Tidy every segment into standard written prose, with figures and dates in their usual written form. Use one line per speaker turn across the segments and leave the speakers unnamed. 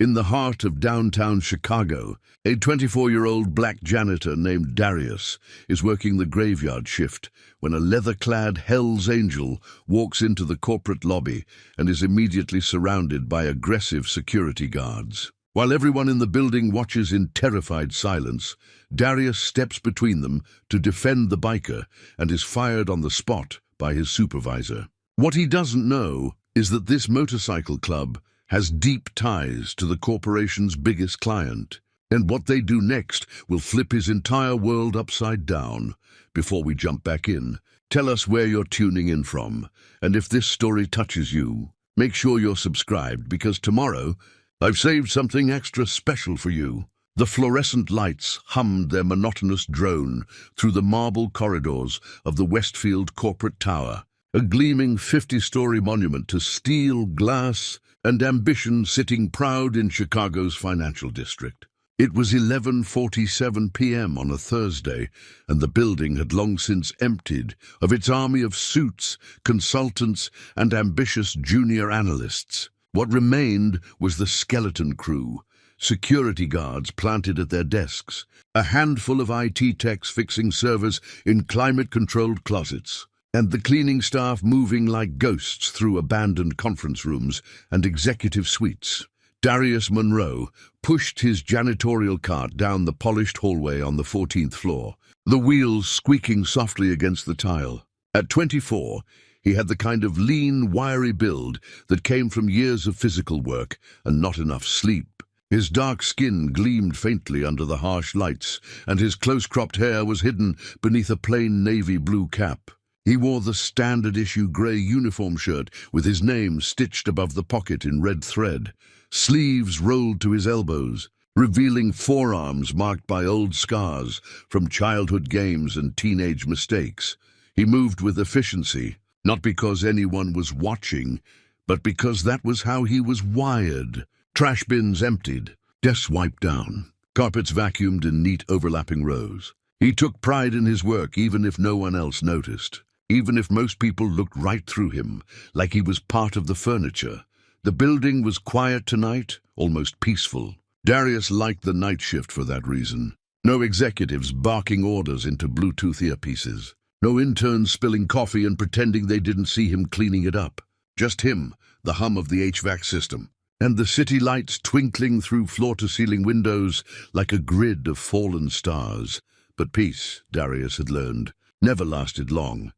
In the heart of downtown Chicago, a 24-year-old black janitor named Darius is working the graveyard shift when a leather-clad Hell's Angel walks into the corporate lobby and is immediately surrounded by aggressive security guards. While everyone in the building watches in terrified silence, Darius steps between them to defend the biker and is fired on the spot by his supervisor. What he doesn't know is that this motorcycle club has deep ties to the corporation's biggest client, and what they do next will flip his entire world upside down. Before we jump back in, tell us where you're tuning in from, and if this story touches you, make sure you're subscribed, because tomorrow I've saved something extra special for you. The fluorescent lights hummed their monotonous drone through the marble corridors of the Westfield Corporate Tower, a gleaming 50-story monument to steel, glass, and ambition sitting proud in Chicago's financial district. It was 11:47 p.m. on a Thursday, and the building had long since emptied of its army of suits, consultants, and ambitious junior analysts. What remained was the skeleton crew, security guards planted at their desks, a handful of IT techs fixing servers in climate-controlled closets, and the cleaning staff moving like ghosts through abandoned conference rooms and executive suites. Darius Monroe pushed his janitorial cart down the polished hallway on the 14th floor, the wheels squeaking softly against the tile. At 24, he had the kind of lean, wiry build that came from years of physical work and not enough sleep. His dark skin gleamed faintly under the harsh lights, and his close-cropped hair was hidden beneath a plain navy blue cap. He wore the standard-issue grey uniform shirt with his name stitched above the pocket in red thread, sleeves rolled to his elbows, revealing forearms marked by old scars from childhood games and teenage mistakes. He moved with efficiency, not because anyone was watching, but because that was how he was wired. Trash bins emptied, desks wiped down, carpets vacuumed in neat overlapping rows. He took pride in his work even if no one else noticed. Even if most people looked right through him, like he was part of the furniture. The building was quiet tonight, almost peaceful. Darius liked the night shift for that reason. No executives barking orders into Bluetooth earpieces. No interns spilling coffee and pretending they didn't see him cleaning it up. Just him, the hum of the HVAC system, and the city lights twinkling through floor-to-ceiling windows like a grid of fallen stars. But peace, Darius had learned, never lasted long.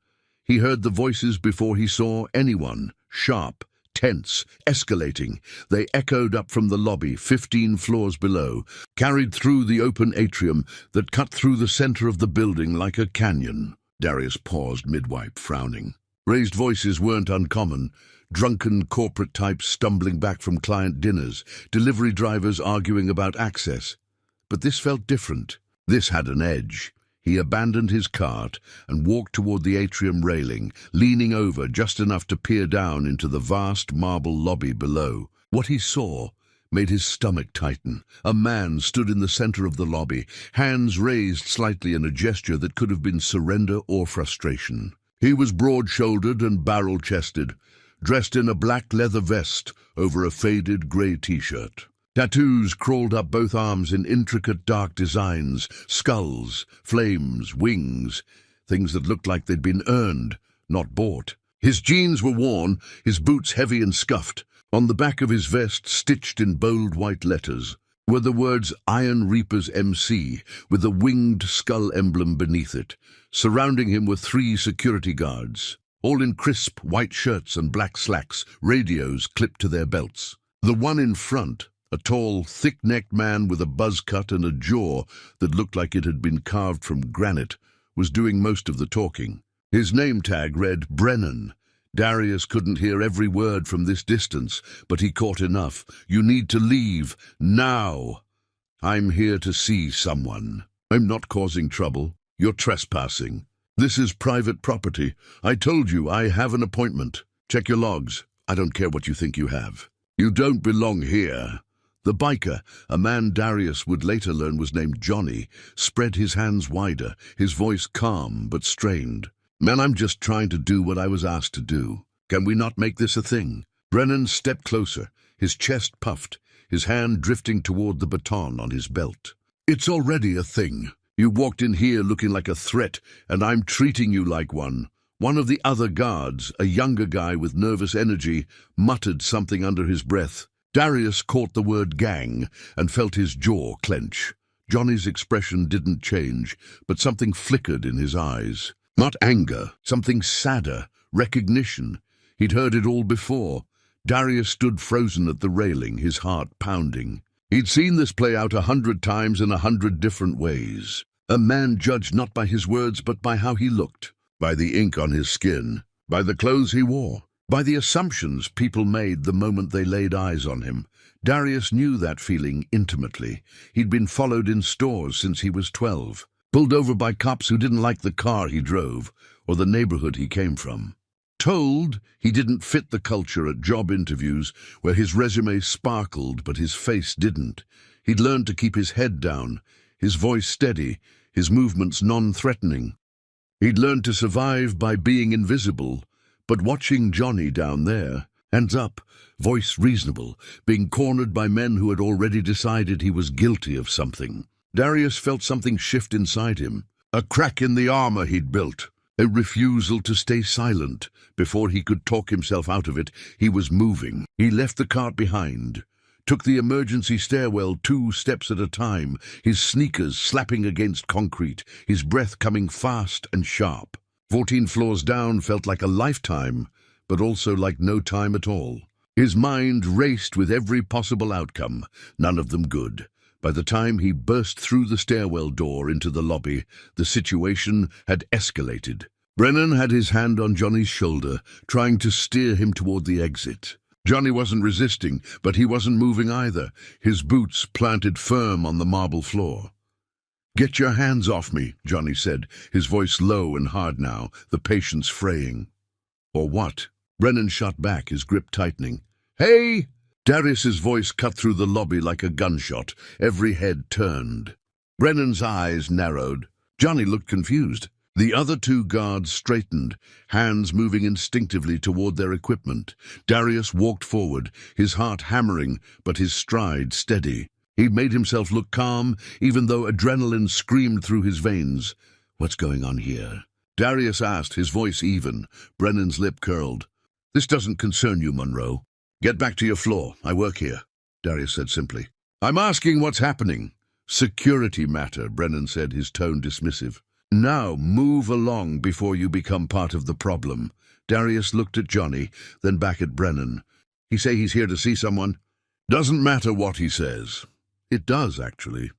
He heard the voices before he saw anyone, sharp, tense, escalating. They echoed up from the lobby 15 floors below, carried through the open atrium that cut through the center of the building like a canyon. Darius paused mid-wipe, frowning. Raised voices weren't uncommon. Drunken corporate types stumbling back from client dinners, delivery drivers arguing about access. But this felt different. This had an edge. He abandoned his cart and walked toward the atrium railing, leaning over just enough to peer down into the vast marble lobby below. What he saw made his stomach tighten. A man stood in the center of the lobby, hands raised slightly in a gesture that could have been surrender or frustration. He was broad-shouldered and barrel-chested, dressed in a black leather vest over a faded gray t-shirt. Tattoos crawled up both arms in intricate dark designs, skulls, flames, wings, things that looked like they'd been earned, not bought. His jeans were worn, his boots heavy and scuffed. On the back of his vest, stitched in bold white letters, were the words Iron Reaper's MC, with a winged skull emblem beneath it. Surrounding him were 3 security guards, all in crisp white shirts and black slacks, radios clipped to their belts. The one in front, a tall, thick-necked man with a buzz cut and a jaw that looked like it had been carved from granite, was doing most of the talking. His name tag read Brennan. Darius couldn't hear every word from this distance, but he caught enough. "You need to leave, now. I'm here to see someone. I'm not causing trouble. You're trespassing. This is private property. I told you I have an appointment. Check your logs. I don't care what you think you have. You don't belong here." The biker, a man Darius would later learn was named Johnny, spread his hands wider, his voice calm but strained. "Man, I'm just trying to do what I was asked to do. Can we not make this a thing?" Brennan stepped closer, his chest puffed, his hand drifting toward the baton on his belt. "It's already a thing. You walked in here looking like a threat, and I'm treating you like one." One of the other guards, a younger guy with nervous energy, muttered something under his breath. Darius caught the word gang and felt his jaw clench. Johnny's expression didn't change, but something flickered in his eyes. Not anger, something sadder, recognition. He'd heard it all before. Darius stood frozen at the railing, his heart pounding. He'd seen this play out 100 times in 100 different ways. A man judged not by his words but by how he looked, by the ink on his skin, by the clothes he wore, by the assumptions people made the moment they laid eyes on him. Darius knew that feeling intimately. He'd been followed in stores since he was 12, pulled over by cops who didn't like the car he drove or the neighborhood he came from. Told he didn't fit the culture at job interviews where his resume sparkled but his face didn't. He'd learned to keep his head down, his voice steady, his movements non-threatening. He'd learned to survive by being invisible, but watching Johnny down there, hands up, voice reasonable, being cornered by men who had already decided he was guilty of something. Darius felt something shift inside him, a crack in the armor he'd built. A refusal to stay silent. Before he could talk himself out of it, he was moving. He left the cart behind, took the emergency stairwell 2 steps at a time, his sneakers slapping against concrete, his breath coming fast and sharp. 14 floors down felt like a lifetime, but also like no time at all. His mind raced with every possible outcome, none of them good. By the time he burst through the stairwell door into the lobby, the situation had escalated. Brennan had his hand on Johnny's shoulder, trying to steer him toward the exit. Johnny wasn't resisting, but he wasn't moving either, his boots planted firm on the marble floor. "Get your hands off me," Johnny said, his voice low and hard now, the patience fraying. "Or what?" Brennan shot back, his grip tightening. "Hey!" Darius's voice cut through the lobby like a gunshot. Every head turned. Brennan's eyes narrowed. Johnny looked confused. The other 2 guards straightened, hands moving instinctively toward their equipment. Darius walked forward, his heart hammering, but his stride steady. He made himself look calm, even though adrenaline screamed through his veins. "What's going on here?" Darius asked, his voice even. Brennan's lip curled. "This doesn't concern you, Monroe. Get back to your floor. I work here," Darius said simply. "I'm asking what's happening." "Security matter," Brennan said, his tone dismissive. "Now move along before you become part of the problem." Darius looked at Johnny, then back at Brennan. "He say he's here to see someone?" "Doesn't matter what he says." "It does, actually."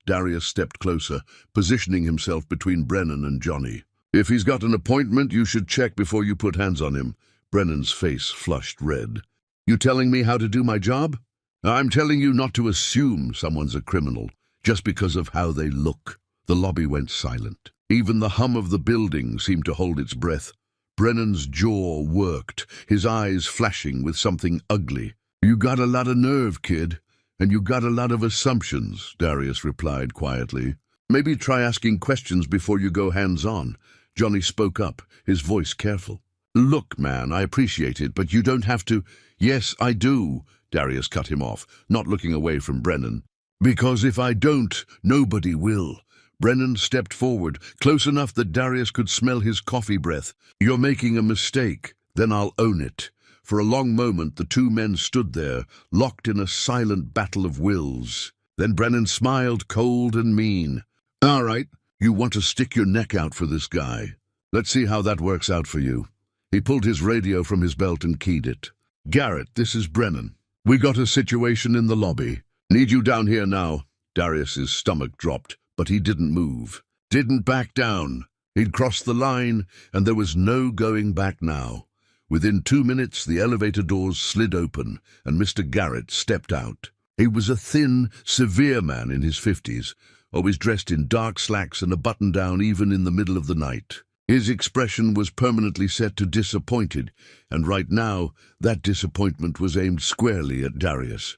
Darius stepped closer, positioning himself between Brennan and Johnny. "If he's got an appointment, you should check before you put hands on him." Brennan's face flushed red. "You telling me how to do my job?" "I'm telling you not to assume someone's a criminal, just because of how they look." The lobby went silent. Even the hum of the building seemed to hold its breath. Brennan's jaw worked, his eyes flashing with something ugly. "You got a lot of nerve, kid, and you got a lot of assumptions," Darius replied quietly. "Maybe try asking questions before you go hands-on." Johnny spoke up, his voice careful. "Look, man, I appreciate it, but you don't have to—" "Yes, I do," Darius cut him off, not looking away from Brennan. "Because if I don't, nobody will." Brennan stepped forward, close enough that Darius could smell his coffee breath. "You're making a mistake, then I'll own it." For a long moment the 2 men stood there, locked in a silent battle of wills. Then Brennan smiled, cold and mean. "All right, you want to stick your neck out for this guy. Let's see how that works out for you." He pulled his radio from his belt and keyed it. "Garrett, this is Brennan. We got a situation in the lobby. Need you down here now." Darius's stomach dropped, but he didn't move. Didn't back down. He'd crossed the line, and there was no going back now. Within 2 minutes, the elevator doors slid open, and Mr. Garrett stepped out. He was a thin, severe man in his 50s, always dressed in dark slacks and a button-down even in the middle of the night. His expression was permanently set to disappointed, and right now, that disappointment was aimed squarely at Darius.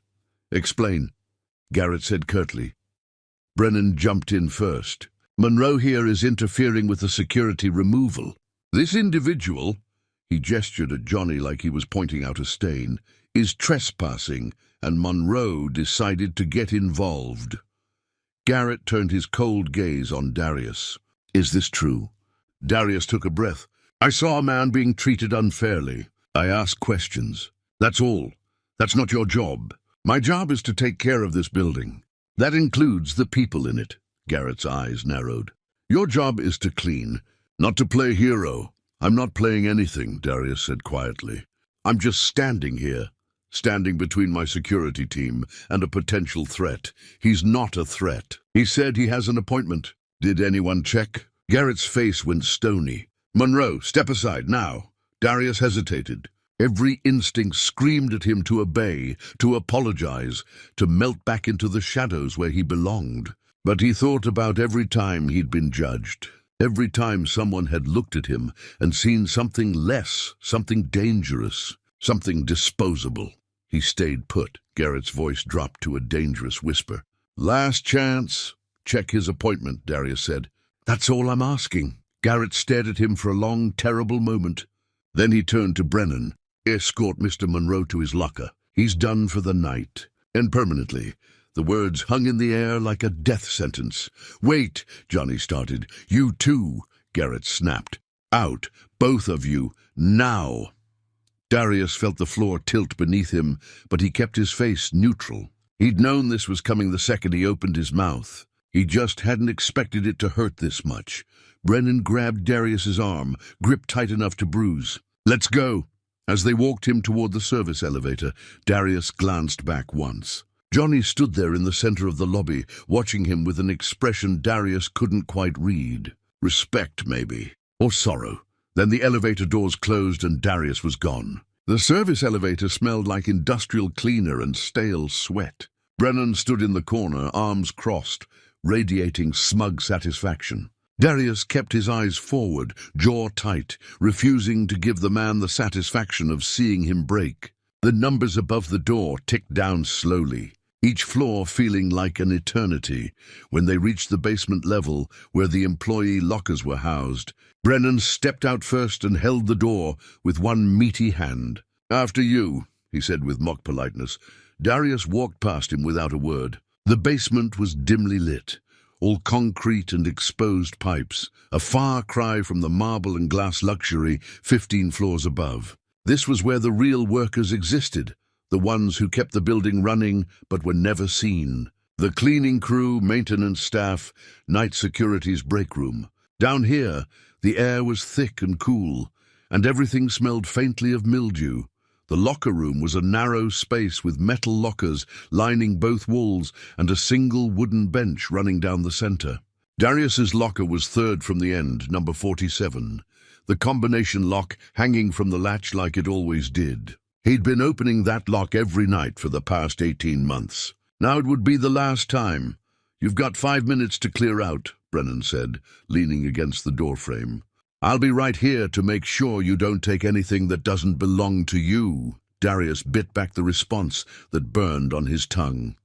"Explain," Garrett said curtly. Brennan jumped in first. "Monroe here is interfering with the security removal. This individual, He gestured at Johnny like he was pointing out a stain, "is trespassing, and Monroe decided to get involved." Garrett turned his cold gaze on Darius. "Is this true?" Darius took a breath. "I saw a man being treated unfairly. I asked questions. That's all. That's not your job. My job is to take care of this building. That includes the people in it." Garrett's eyes narrowed. "Your job is to clean, not to play hero." "I'm not playing anything," Darius said quietly. "I'm just standing here, standing between my security team and a potential threat." "He's not a threat. He said he has an appointment." "Did anyone check?" Garrett's face went stony. "Monroe, step aside, now." Darius hesitated. Every instinct screamed at him to obey, to apologize, to melt back into the shadows where he belonged. But he thought about every time he'd been judged, every time someone had looked at him and seen something less, something dangerous, something disposable. He stayed put. Garrett's voice dropped to a dangerous whisper. "Last chance. Check his appointment," Darius said. "That's all I'm asking." Garrett stared at him for a long, terrible moment. Then he turned to Brennan. "Escort Mr. Monroe to his locker. He's done for the night, and permanently." The words hung in the air like a death sentence. "Wait," Johnny started. "You too," Garrett snapped. "Out, both of you, now." Darius felt the floor tilt beneath him, but he kept his face neutral. He'd known this was coming the second he opened his mouth. He just hadn't expected it to hurt this much. Brennan grabbed Darius's arm, gripped tight enough to bruise. "Let's go." As they walked him toward the service elevator, Darius glanced back once. Johnny stood there in the center of the lobby, watching him with an expression Darius couldn't quite read. Respect, maybe, or sorrow. Then the elevator doors closed and Darius was gone. The service elevator smelled like industrial cleaner and stale sweat. Brennan stood in the corner, arms crossed, radiating smug satisfaction. Darius kept his eyes forward, jaw tight, refusing to give the man the satisfaction of seeing him break. The numbers above the door ticked down slowly, each floor feeling like an eternity. When they reached the basement level, where the employee lockers were housed, Brennan stepped out first and held the door with one meaty hand. "After you," he said with mock politeness. Darius walked past him without a word. The basement was dimly lit, all concrete and exposed pipes, a far cry from the marble and glass luxury 15 floors above. This was where the real workers existed, the ones who kept the building running but were never seen. The cleaning crew, maintenance staff, night security's break room. Down here, the air was thick and cool, and everything smelled faintly of mildew. The locker room was a narrow space with metal lockers lining both walls and a single wooden bench running down the center. Darius's locker was third from the end, number 47, the combination lock hanging from the latch like it always did. He'd been opening that lock every night for the past 18 months. Now it would be the last time. "You've got 5 minutes to clear out," Brennan said, leaning against the doorframe. "I'll be right here to make sure you don't take anything that doesn't belong to you." Darius bit back the response that burned on his tongue.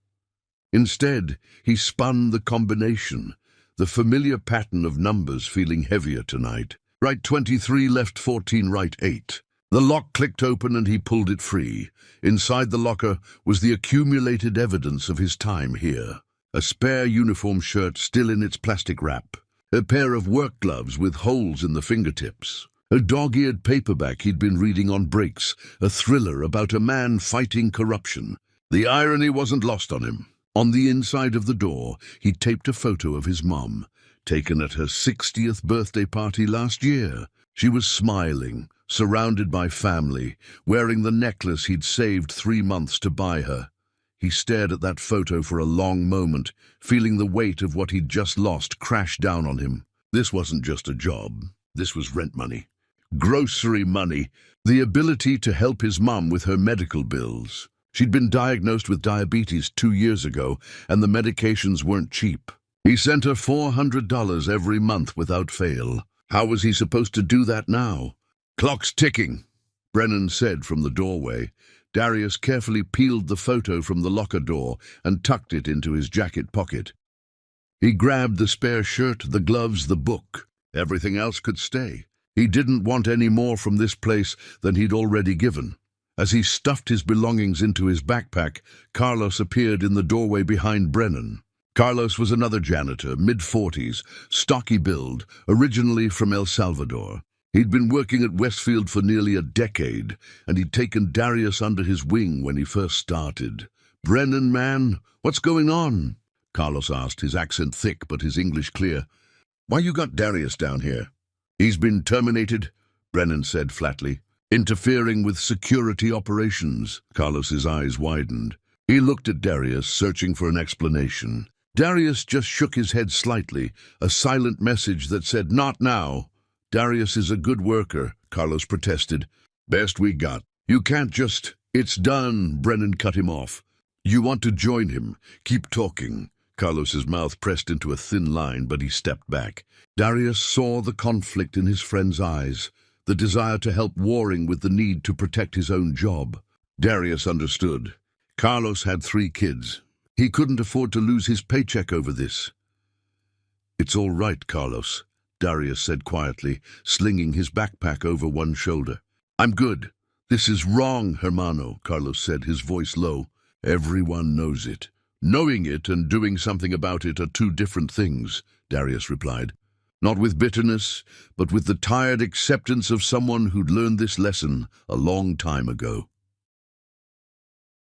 Instead, he spun the combination, the familiar pattern of numbers feeling heavier tonight. Right 23, left 14, right 8. The lock clicked open and he pulled it free. Inside the locker was the accumulated evidence of his time here. A spare uniform shirt still in its plastic wrap. A pair of work gloves with holes in the fingertips. A dog-eared paperback he'd been reading on breaks, a thriller about a man fighting corruption. The irony wasn't lost on him. On the inside of the door, he taped a photo of his mom, taken at her 60th birthday party last year. She was smiling, surrounded by family, wearing the necklace he'd saved 3 months to buy her. He stared at that photo for a long moment, feeling the weight of what he'd just lost crash down on him. This wasn't just a job. This was rent money. Grocery money. The ability to help his mum with her medical bills. She'd been diagnosed with diabetes 2 years ago, and the medications weren't cheap. He sent her $400 every month without fail. How was he supposed to do that now? "Clock's ticking," Brennan said from the doorway. Darius carefully peeled the photo from the locker door and tucked it into his jacket pocket. He grabbed the spare shirt, the gloves, the book. Everything else could stay. He didn't want any more from this place than he'd already given. As he stuffed his belongings into his backpack, Carlos appeared in the doorway behind Brennan. Carlos was another janitor, mid-40s, stocky build, originally from El Salvador. He'd been working at Westfield for nearly a decade, and he'd taken Darius under his wing when he first started. "Brennan, man, what's going on?" Carlos asked, his accent thick but his English clear. "Why you got Darius down here?" "He's been terminated," Brennan said flatly. "Interfering with security operations." Carlos's eyes widened. He looked at Darius, searching for an explanation. Darius just shook his head slightly, a silent message that said, "Not now." "Darius is a good worker," Carlos protested. "Best we got. You can't just—" "It's done," Brennan cut him off. "You want to join him. Keep talking." Carlos's mouth pressed into a thin line, but he stepped back. Darius saw the conflict in his friend's eyes, the desire to help warring with the need to protect his own job. Darius understood. Carlos had 3 kids. He couldn't afford to lose his paycheck over this. "It's all right, Carlos," Darius said quietly, slinging his backpack over one shoulder. "I'm good." "This is wrong, hermano," Carlos said, his voice low. "Everyone knows it. Knowing it and doing something about it are 2 different things," Darius replied. "Not with bitterness, but with the tired acceptance of someone who'd learned this lesson a long time ago."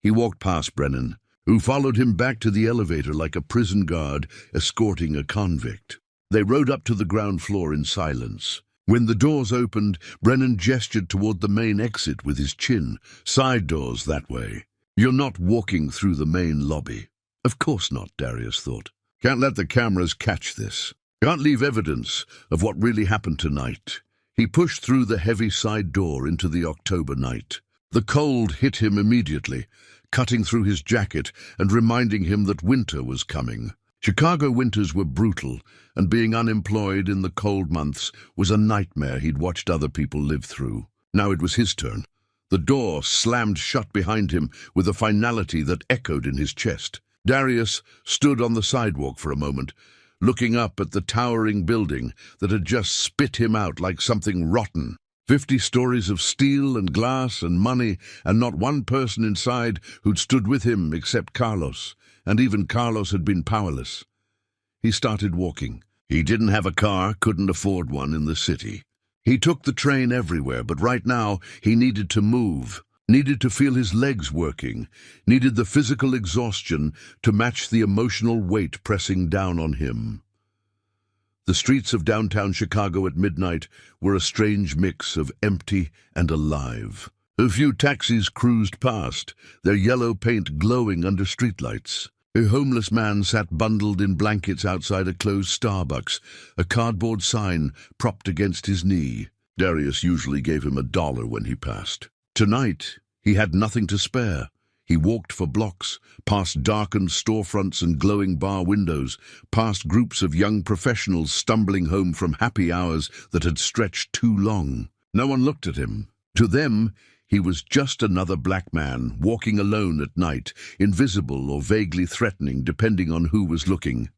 He walked past Brennan, who followed him back to the elevator like a prison guard escorting a convict. They rode up to the ground floor in silence. When the doors opened, Brennan gestured toward the main exit with his chin. "Side doors that way. You're not walking through the main lobby." "Of course not," Darius thought. "Can't let the cameras catch this. Can't leave evidence of what really happened tonight." He pushed through the heavy side door into the October night. The cold hit him immediately, cutting through his jacket and reminding him that winter was coming. Chicago winters were brutal, and being unemployed in the cold months was a nightmare he'd watched other people live through. Now it was his turn. The door slammed shut behind him with a finality that echoed in his chest. Darius stood on the sidewalk for a moment, looking up at the towering building that had just spit him out like something rotten. 50 stories of steel and glass and money, and not one person inside who'd stood with him except Carlos, and even Carlos had been powerless. He started walking. He didn't have a car, couldn't afford one in the city. He took the train everywhere, but right now he needed to move, needed to feel his legs working, needed the physical exhaustion to match the emotional weight pressing down on him. The streets of downtown Chicago at midnight were a strange mix of empty and alive. A few taxis cruised past, their yellow paint glowing under streetlights. A homeless man sat bundled in blankets outside a closed Starbucks, a cardboard sign propped against his knee. Darius usually gave him $1 when he passed. Tonight, he had nothing to spare. He walked for blocks, past darkened storefronts and glowing bar windows, past groups of young professionals stumbling home from happy hours that had stretched too long. No one looked at him. To them, he was just another black man, walking alone at night, invisible or vaguely threatening, depending on who was looking.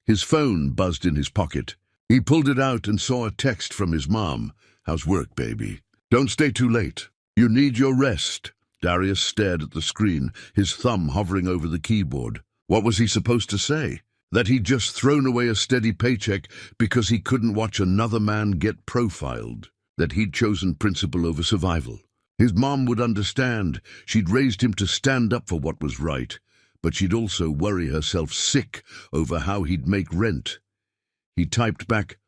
His phone buzzed in his pocket. He pulled it out and saw a text from his mom. "How's work, baby? Don't stay too late. You need your rest." Darius stared at the screen, his thumb hovering over the keyboard. What was he supposed to say? That he'd just thrown away a steady paycheck because he couldn't watch another man get profiled? That he'd chosen principle over survival? His mom would understand. She'd raised him to stand up for what was right, but she'd also worry herself sick over how he'd make rent. He typed back,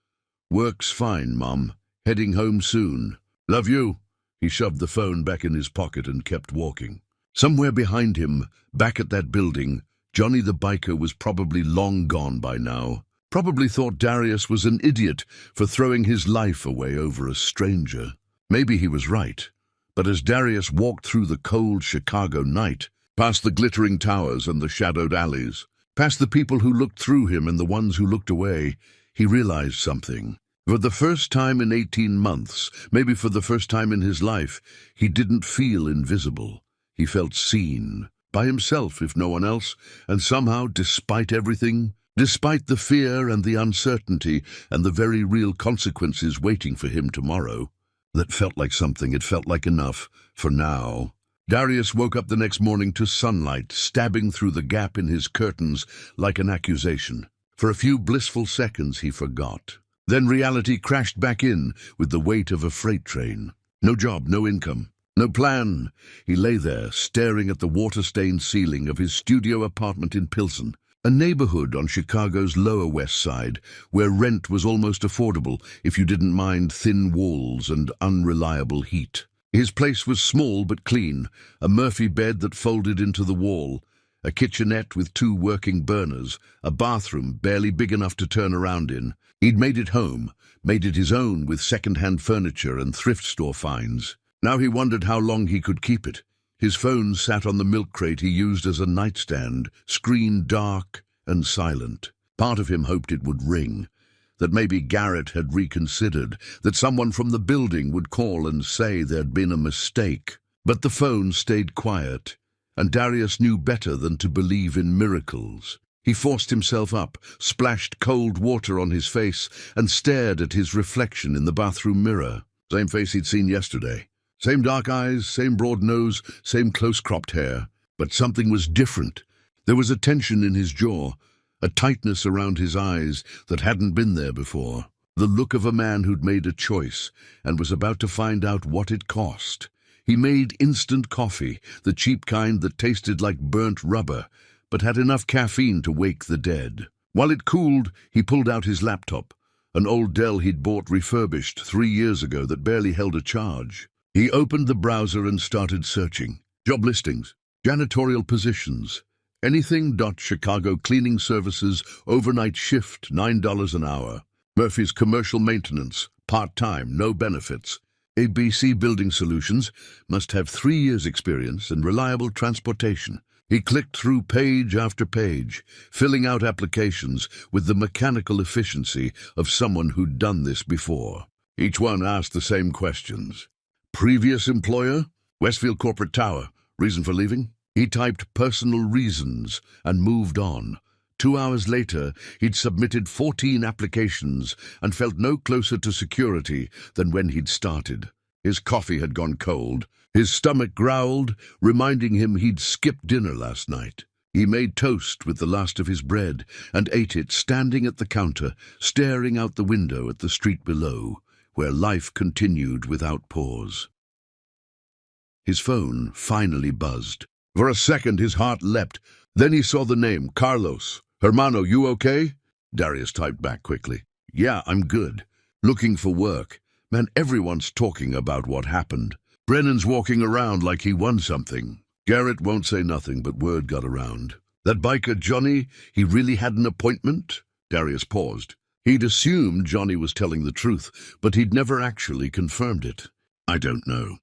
"Work's fine, Mom. Heading home soon. Love you." He shoved the phone back in his pocket and kept walking. Somewhere behind him, back at that building, Johnny the biker was probably long gone by now. Probably thought Darius was an idiot for throwing his life away over a stranger. Maybe he was right. But as Darius walked through the cold Chicago night, past the glittering towers and the shadowed alleys, past the people who looked through him and the ones who looked away, he realized something. For the first time in 18 months, maybe for the first time in his life, he didn't feel invisible. He felt seen, by himself if no one else, and somehow, despite everything, Despite the fear and the uncertainty and the very real consequences waiting for him tomorrow, that felt like something. It felt like enough, for now. Darius woke up the next morning to sunlight stabbing through the gap in his curtains like an accusation. For a few blissful seconds he forgot. Then reality crashed back in with the weight of a freight train. No job, no income, no plan. He lay there, staring at the water-stained ceiling of his studio apartment in Pilsen, a neighborhood on Chicago's Lower West Side, where rent was almost affordable if you didn't mind thin walls and unreliable heat. His place was small but clean, a Murphy bed that folded into the wall, a kitchenette with 2 working burners, a bathroom barely big enough to turn around in. He'd made it home, made it his own with second-hand furniture and thrift store finds. Now he wondered how long he could keep it. His phone sat on the milk crate he used as a nightstand, screen dark and silent. Part of him hoped it would ring, that maybe Garrett had reconsidered, that someone from the building would call and say there'd been a mistake. But the phone stayed quiet, and Darius knew better than to believe in miracles. He forced himself up, splashed cold water on his face, and stared at his reflection in the bathroom mirror. Same face he'd seen yesterday. Same dark eyes, same broad nose, same close-cropped hair. But something was different. There was a tension in his jaw, a tightness around his eyes that hadn't been there before. The look of a man who'd made a choice and was about to find out what it cost. He made instant coffee, the cheap kind that tasted like burnt rubber, but had enough caffeine to wake the dead. While it cooled, he pulled out his laptop, an old Dell he'd bought refurbished 3 years ago that barely held a charge. He opened the browser and started searching. Job listings, janitorial positions, anything. Chicago cleaning services, overnight shift, $9 an hour. Murphy's commercial maintenance, part-time, no benefits. ABC Building Solutions must have 3 years experience and reliable transportation. He clicked through page after page, filling out applications with the mechanical efficiency of someone who'd done this before. Each one asked the same questions. Previous employer? Westfield Corporate Tower. Reason for leaving? He typed personal reasons and moved on. 2 hours later, he'd submitted 14 applications and felt no closer to security than when he'd started. His coffee had gone cold. His stomach growled, reminding him he'd skipped dinner last night. He made toast with the last of his bread and ate it standing at the counter, staring out the window at the street below, where life continued without pause. His phone finally buzzed. For a second, his heart leapt. Then he saw the name, Carlos. "Hermano, you okay?" Darius typed back quickly. "Yeah, I'm good. Looking for work. Man, everyone's talking about what happened. Brennan's walking around like he won something. Garrett won't say nothing, but word got around. That biker Johnny, he really had an appointment?" Darius paused. He'd assumed Johnny was telling the truth, but he'd never actually confirmed it. "I don't know."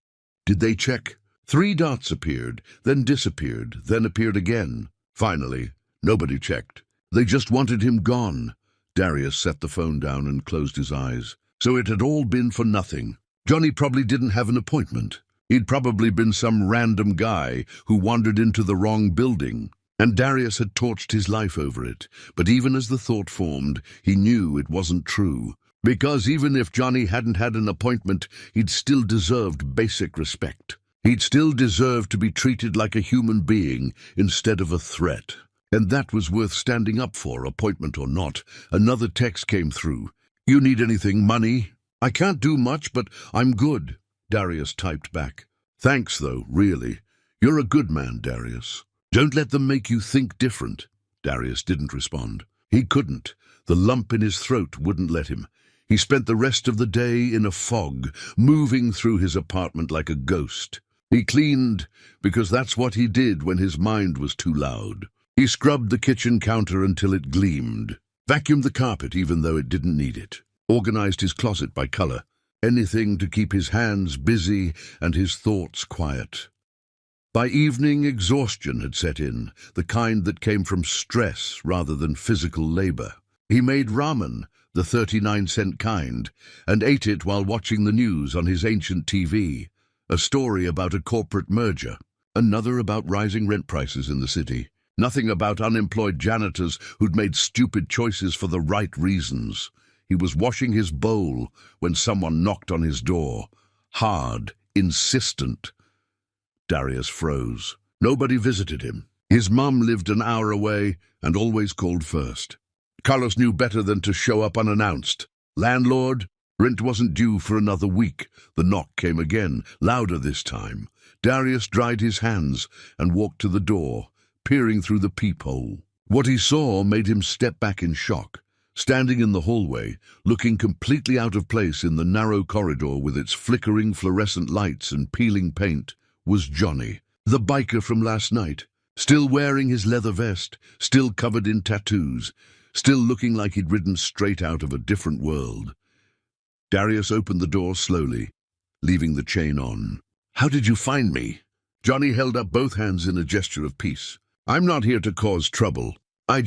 "Did they check?" 3 dots appeared, then disappeared, then appeared again. Finally, nobody checked. They just wanted him gone. Darius set the phone down and closed his eyes. So it had all been for nothing. Johnny probably didn't have an appointment. He'd probably been some random guy who wandered into the wrong building. And Darius had torched his life over it. But even as the thought formed, he knew it wasn't true. Because even if Johnny hadn't had an appointment, he'd still deserved basic respect. He'd still deserved to be treated like a human being instead of a threat. And that was worth standing up for, appointment or not. Another text came through. "You need anything, money?" "I can't do much, but I'm good," Darius typed back. "Thanks, though, really. You're a good man, Darius. Don't let them make you think different." Darius didn't respond. He couldn't. The lump in his throat wouldn't let him. He spent the rest of the day in a fog, moving through his apartment like a ghost. He cleaned, because that's what he did when his mind was too loud. He scrubbed the kitchen counter until it gleamed, vacuumed the carpet even though it didn't need it, organized his closet by color, anything to keep his hands busy and his thoughts quiet. By evening, exhaustion had set in, the kind that came from stress rather than physical labor. He made ramen, the 39-cent kind, and ate it while watching the news on his ancient TV. A story about a corporate merger, another about rising rent prices in the city. Nothing about unemployed janitors who'd made stupid choices for the right reasons. He was washing his bowl when someone knocked on his door. Hard, insistent. Darius froze. Nobody visited him. His mum lived an hour away and always called first. Carlos knew better than to show up unannounced. Landlord? Rent wasn't due for another week. The knock came again, louder this time. Darius dried his hands and walked to the door, peering through the peephole. What he saw made him step back in shock. Standing in the hallway, looking completely out of place in the narrow corridor with its flickering fluorescent lights and peeling paint, was Johnny, the biker from last night. Still wearing his leather vest, still covered in tattoos, still looking like he'd ridden straight out of a different world. Darius opened the door slowly, leaving the chain on. "How did you find me?" Johnny held up both hands in a gesture of peace. "I'm not here to cause trouble. I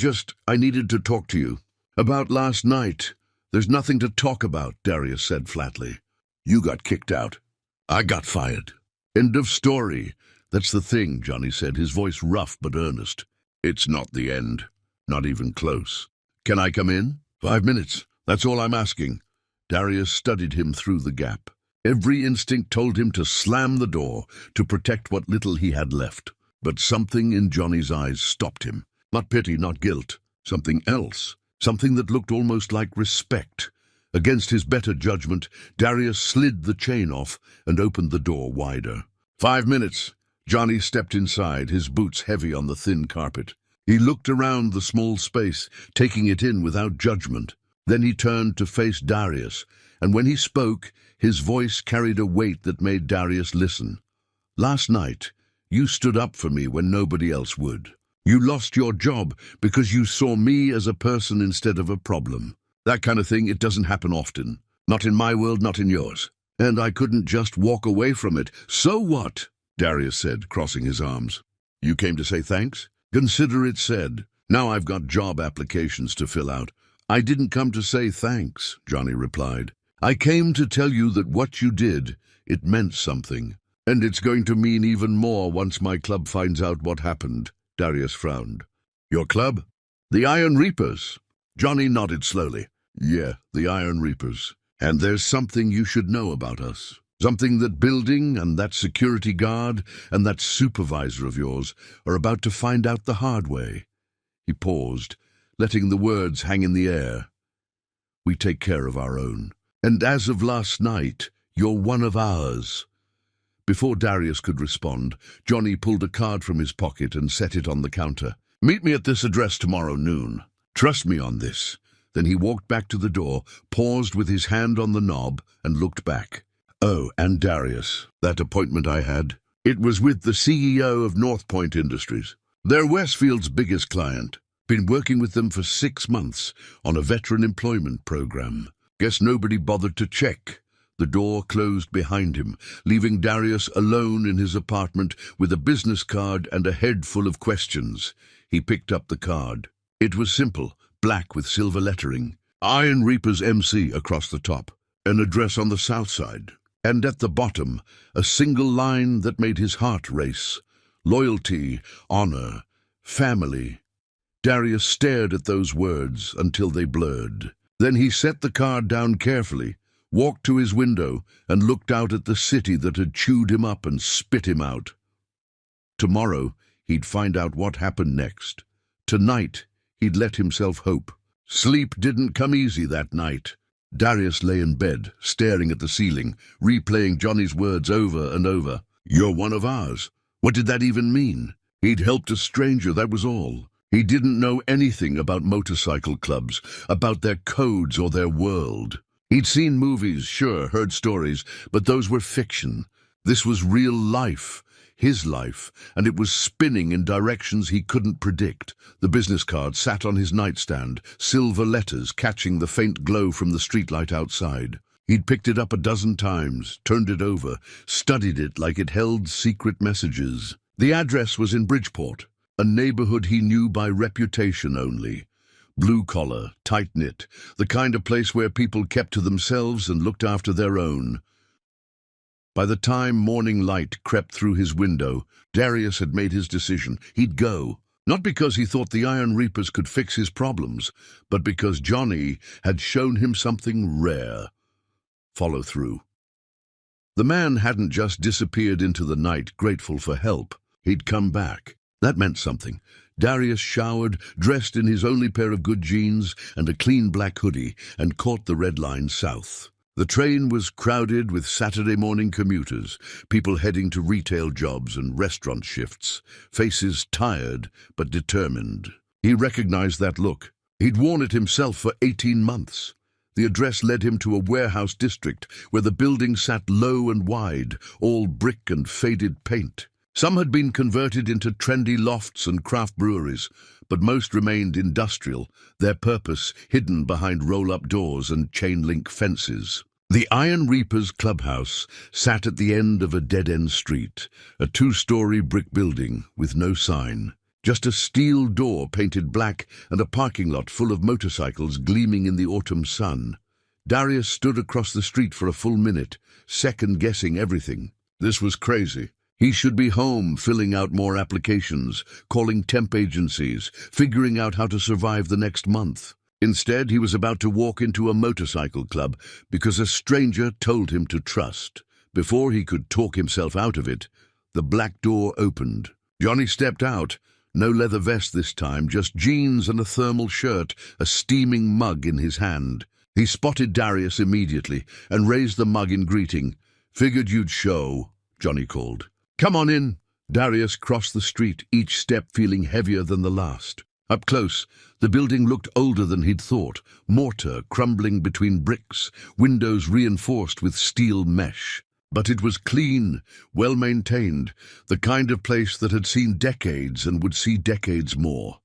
needed to talk to you. About last night." "There's nothing to talk about," Darius said flatly. "You got kicked out. I got fired. End of story." "That's the thing," Johnny said, his voice rough but earnest. "It's not the end. Not even close. Can I come in?" 5 minutes. That's all I'm asking." Darius studied him through the gap. Every instinct told him to slam the door, to protect what little he had left. But something in Johnny's eyes stopped him. Not pity, not guilt. Something else. Something that looked almost like respect. Against his better judgment, Darius slid the chain off and opened the door wider. 5 minutes. Johnny stepped inside, his boots heavy on the thin carpet. He looked around the small space, taking it in without judgment. Then he turned to face Darius, and when he spoke, his voice carried a weight that made Darius listen. "Last night, you stood up for me when nobody else would. You lost your job because you saw me as a person instead of a problem. That kind of thing, it doesn't happen often. Not in my world, not in yours. And I couldn't just walk away from it. So what?" Darius said, crossing his arms. "You came to say thanks?" "Consider it said. Now I've got job applications to fill out." "I didn't come to say thanks," Johnny replied. "I came to tell you that what you did, it meant something. And it's going to mean even more once my club finds out what happened." Darius frowned. "Your club?" "The Iron Reapers." Johnny nodded slowly. "Yeah, the Iron Reapers. And there's something you should know about us. Something that building and that security guard and that supervisor of yours are about to find out the hard way." He paused, letting the words hang in the air. "We take care of our own. And as of last night, you're one of ours." Before Darius could respond, Johnny pulled a card from his pocket and set it on the counter. "Meet me at this address tomorrow noon. Trust me on this." Then he walked back to the door, paused with his hand on the knob, and looked back. "Oh, and Darius, that appointment I had, it was with the CEO of North Point Industries. They're Westfield's biggest client. Been working with them for 6 months on a veteran employment program. Guess nobody bothered to check." The door closed behind him, leaving Darius alone in his apartment with a business card and a head full of questions. He picked up the card. It was simple, black with silver lettering. Iron Reapers MC across the top. An address on the south side. And at the bottom, a single line that made his heart race. Loyalty, honor, family. Darius stared at those words until they blurred. Then he set the card down carefully, walked to his window, and looked out at the city that had chewed him up and spit him out. Tomorrow, he'd find out what happened next. Tonight, he'd let himself hope. Sleep didn't come easy that night. Darius lay in bed, staring at the ceiling, replaying Johnny's words over and over. "You're one of ours." What did that even mean? He'd helped a stranger, that was all. He didn't know anything about motorcycle clubs, about their codes or their world. He'd seen movies, sure, heard stories, but those were fiction. This was real life, his life, and it was spinning in directions he couldn't predict. The business card sat on his nightstand, silver letters catching the faint glow from the streetlight outside. He'd picked it up a dozen times, turned it over, studied it like it held secret messages. The address was in Bridgeport, a neighborhood he knew by reputation only. Blue-collar, tight-knit, the kind of place where people kept to themselves and looked after their own. By the time morning light crept through his window, Darius had made his decision. He'd go. Not because he thought the Iron Reapers could fix his problems, but because Johnny had shown him something rare: follow through. The man hadn't just disappeared into the night, grateful for help. He'd come back. That meant something. Darius showered, dressed in his only pair of good jeans and a clean black hoodie, and caught the Red Line south. The train was crowded with Saturday morning commuters, people heading to retail jobs and restaurant shifts, faces tired but determined. He recognized that look. He'd worn it himself for 18 months. The address led him to a warehouse district where the buildings sat low and wide, all brick and faded paint. Some had been converted into trendy lofts and craft breweries, but most remained industrial, their purpose hidden behind roll-up doors and chain-link fences. The Iron Reapers clubhouse sat at the end of a dead-end street, a 2-story brick building with no sign. Just a steel door painted black and a parking lot full of motorcycles gleaming in the autumn sun. Darius stood across the street for a full minute, second-guessing everything. This was crazy. He should be home, filling out more applications, calling temp agencies, figuring out how to survive the next month. Instead, he was about to walk into a motorcycle club because a stranger told him to trust. Before he could talk himself out of it, the black door opened. Johnny stepped out. No leather vest this time, just jeans and a thermal shirt, a steaming mug in his hand. He spotted Darius immediately and raised the mug in greeting. "Figured you'd show," Johnny called. "Come on in." Darius crossed the street, each step feeling heavier than the last. Up close, the building looked older than he'd thought, mortar crumbling between bricks, windows reinforced with steel mesh. But it was clean, well-maintained, the kind of place that had seen decades and would see decades more.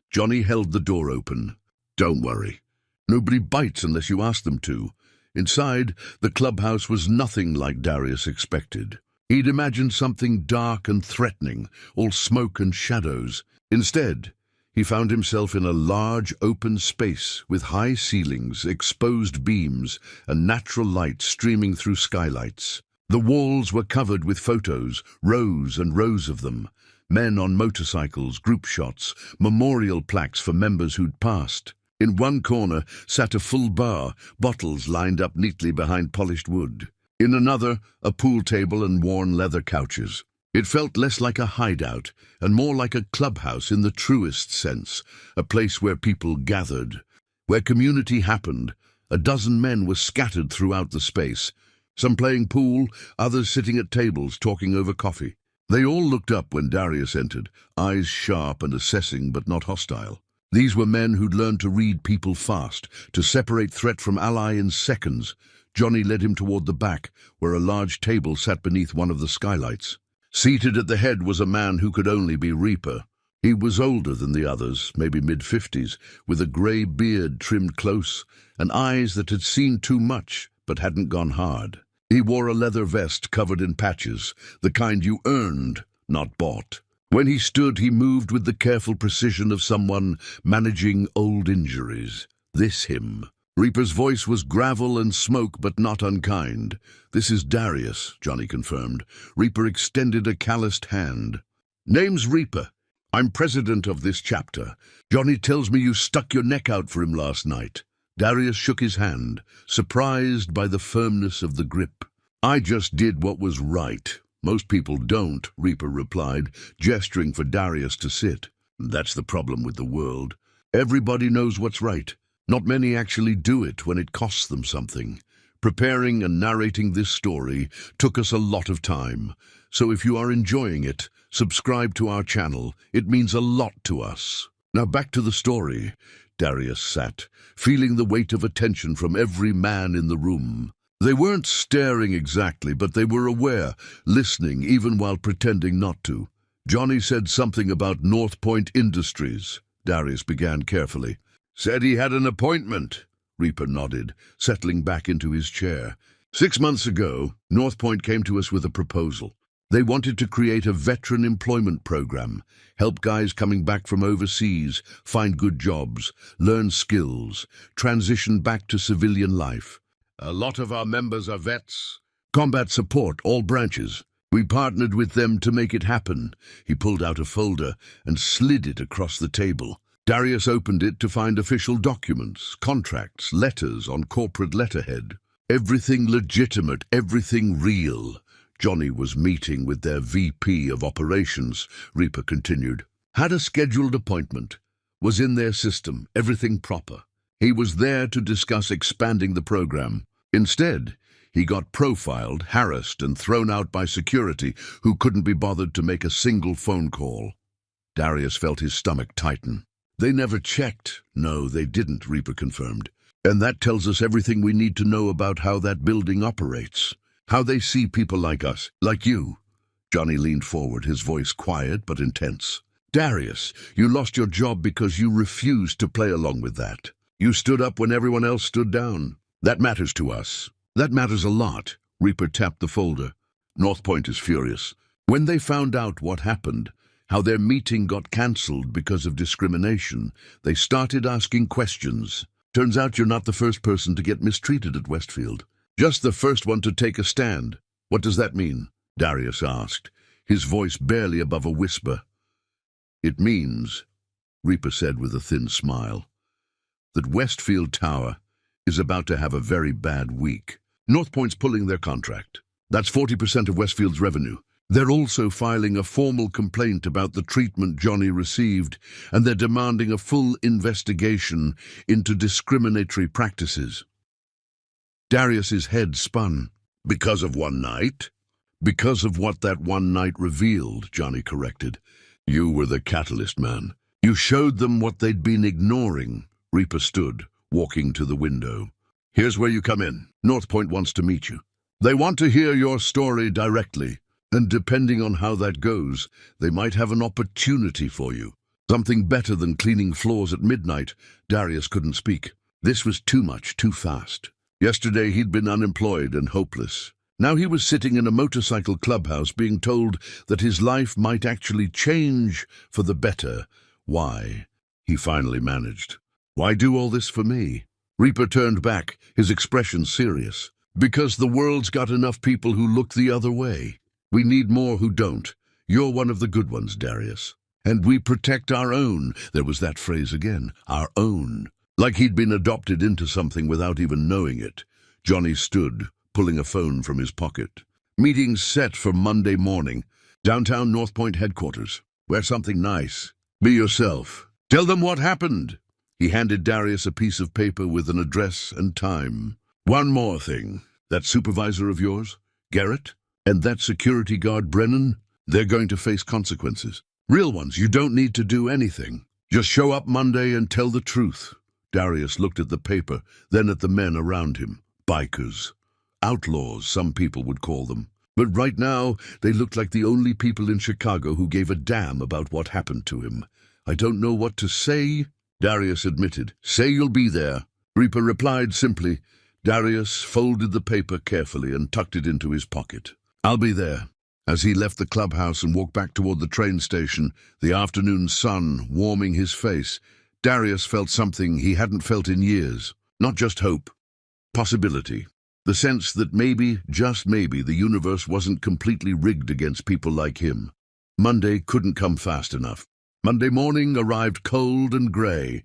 Johnny held the door open. "Don't worry. Nobody bites unless you ask them to." Inside, the clubhouse was nothing like Darius expected. He'd imagined something dark and threatening, all smoke and shadows. Instead, he found himself in a large, open space with high ceilings, exposed beams, and natural light streaming through skylights. The walls were covered with photos, rows and rows of them. Men on motorcycles, group shots, memorial plaques for members who'd passed. In one corner sat a full bar, bottles lined up neatly behind polished wood. In another, a pool table and worn leather couches. It felt less like a hideout and more like a clubhouse in the truest sense, a place where people gathered, where community happened. A dozen men were scattered throughout the space, some playing pool, others sitting at tables talking over coffee. They all looked up when Darius entered, eyes sharp and assessing but not hostile. These were men who'd learned to read people fast, to separate threat from ally in seconds. Johnny led him toward the back, where a large table sat beneath one of the skylights. Seated at the head was a man who could only be Reaper. He was older than the others, maybe mid-50s, with a grey beard trimmed close, and eyes that had seen too much but hadn't gone hard. He wore a leather vest covered in patches, the kind you earned, not bought. When he stood, he moved with the careful precision of someone managing old injuries. This him. Reaper's voice was gravel and smoke, but not unkind. "This is Darius," Johnny confirmed. Reaper extended a calloused hand. "Name's Reaper. I'm president of this chapter. Johnny tells me you stuck your neck out for him last night." Darius shook his hand, surprised by the firmness of the grip. "I just did what was right. Most people don't," Reaper replied, gesturing for Darius to sit. "That's the problem with the world. Everybody knows what's right. Not many actually do it when it costs them something. Preparing and narrating this story took us a lot of time, so if you are enjoying it, subscribe to our channel. It means a lot to us." Now back to the story. Darius sat, feeling the weight of attention from every man in the room. They weren't staring exactly, but they were aware, listening even while pretending not to. Johnny said something about North Point Industries. Darius began carefully. "Said he had an appointment." Reaper nodded, settling back into his chair. 6 months ago, North Point came to us with a proposal. They wanted to create a veteran employment program, help guys coming back from overseas find good jobs, learn skills, transition back to civilian life. "A lot of our members are vets. Combat support, all branches. We partnered with them to make it happen. He pulled out a folder and slid it across the table. Darius opened it to find official documents, contracts, letters on corporate letterhead. Everything legitimate, everything real. Johnny was meeting with their VP of operations, Reaper continued. Had a scheduled appointment. Was in their system, everything proper. He was there to discuss expanding the program. Instead, he got profiled, harassed, and thrown out by security, who couldn't be bothered to make a single phone call. Darius felt his stomach tighten. They never checked. No, they didn't, Reaper confirmed. And that tells us everything we need to know about how that building operates. How they see people like us, like you. Johnny leaned forward, his voice quiet but intense. Darius, you lost your job because you refused to play along with that. You stood up when everyone else stood down. That matters to us. That matters a lot. Reaper tapped the folder. North Point is furious. When they found out what happened, how their meeting got cancelled because of discrimination, they started asking questions. Turns out you're not the first person to get mistreated at Westfield. Just the first one to take a stand. What does that mean? Darius asked, his voice barely above a whisper. It means, Reaper said with a thin smile, that Westfield Tower is about to have a very bad week. North Point's pulling their contract. That's 40% of Westfield's revenue. They're also filing a formal complaint about the treatment Johnny received, and they're demanding a full investigation into discriminatory practices. Darius's head spun. Because of one night? Because of what that one night revealed, Johnny corrected. You were the catalyst, man. You showed them what they'd been ignoring. Reaper stood, walking to the window. Here's where you come in. North Point wants to meet you. They want to hear your story directly, and depending on how that goes, they might have an opportunity for you. Something better than cleaning floors at midnight. Darius couldn't speak. This was too much, too fast. Yesterday he'd been unemployed and hopeless. Now he was sitting in a motorcycle clubhouse being told that his life might actually change for the better. Why? He finally managed. Why do all this for me? Reaper turned back, his expression serious. Because the world's got enough people who look the other way. We need more who don't. You're one of the good ones, Darius. And we protect our own. There was that phrase again, our own. Like he'd been adopted into something without even knowing it. Johnny stood, pulling a phone from his pocket. Meeting's set for Monday morning. Downtown North Point headquarters. Wear something nice. Be yourself. Tell them what happened. He handed Darius a piece of paper with an address and time. One more thing. That supervisor of yours, Garrett, and that security guard, Brennan, they're going to face consequences. Real ones. You don't need to do anything. Just show up Monday and tell the truth. Darius looked at the paper, then at the men around him. Bikers. Outlaws, some people would call them. But right now, they looked like the only people in Chicago who gave a damn about what happened to him. I don't know what to say, Darius admitted. Say you'll be there. Reaper replied simply. Darius folded the paper carefully and tucked it into his pocket. I'll be there. As he left the clubhouse and walked back toward the train station, the afternoon sun warming his face, Darius felt something he hadn't felt in years. Not just hope. Possibility. The sense that maybe, just maybe, the universe wasn't completely rigged against people like him. Monday couldn't come fast enough. Monday morning arrived cold and grey.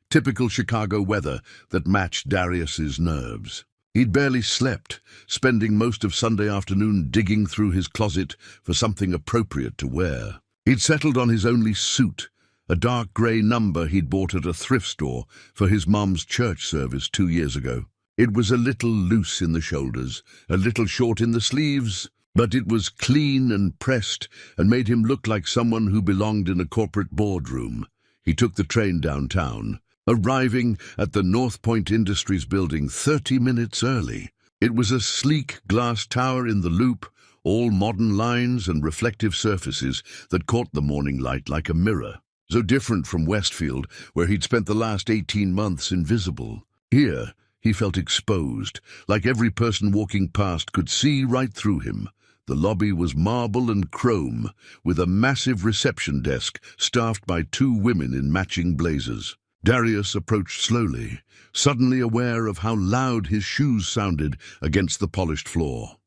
Typical Chicago weather that matched Darius's nerves. He'd barely slept, spending most of Sunday afternoon digging through his closet for something appropriate to wear. He'd settled on his only suit, a dark grey number he'd bought at a thrift store for his mum's church service 2 years ago. It was a little loose in the shoulders, a little short in the sleeves, but it was clean and pressed and made him look like someone who belonged in a corporate boardroom. He took the train downtown, arriving at the North Point Industries building 30 minutes early. It was a sleek glass tower in the loop, all modern lines and reflective surfaces that caught the morning light like a mirror. So different from Westfield, where he'd spent the last 18 months invisible. Here, he felt exposed, like every person walking past could see right through him. The lobby was marble and chrome, with a massive reception desk staffed by 2 women in matching blazers. Darius approached slowly, suddenly aware of how loud his shoes sounded against the polished floor.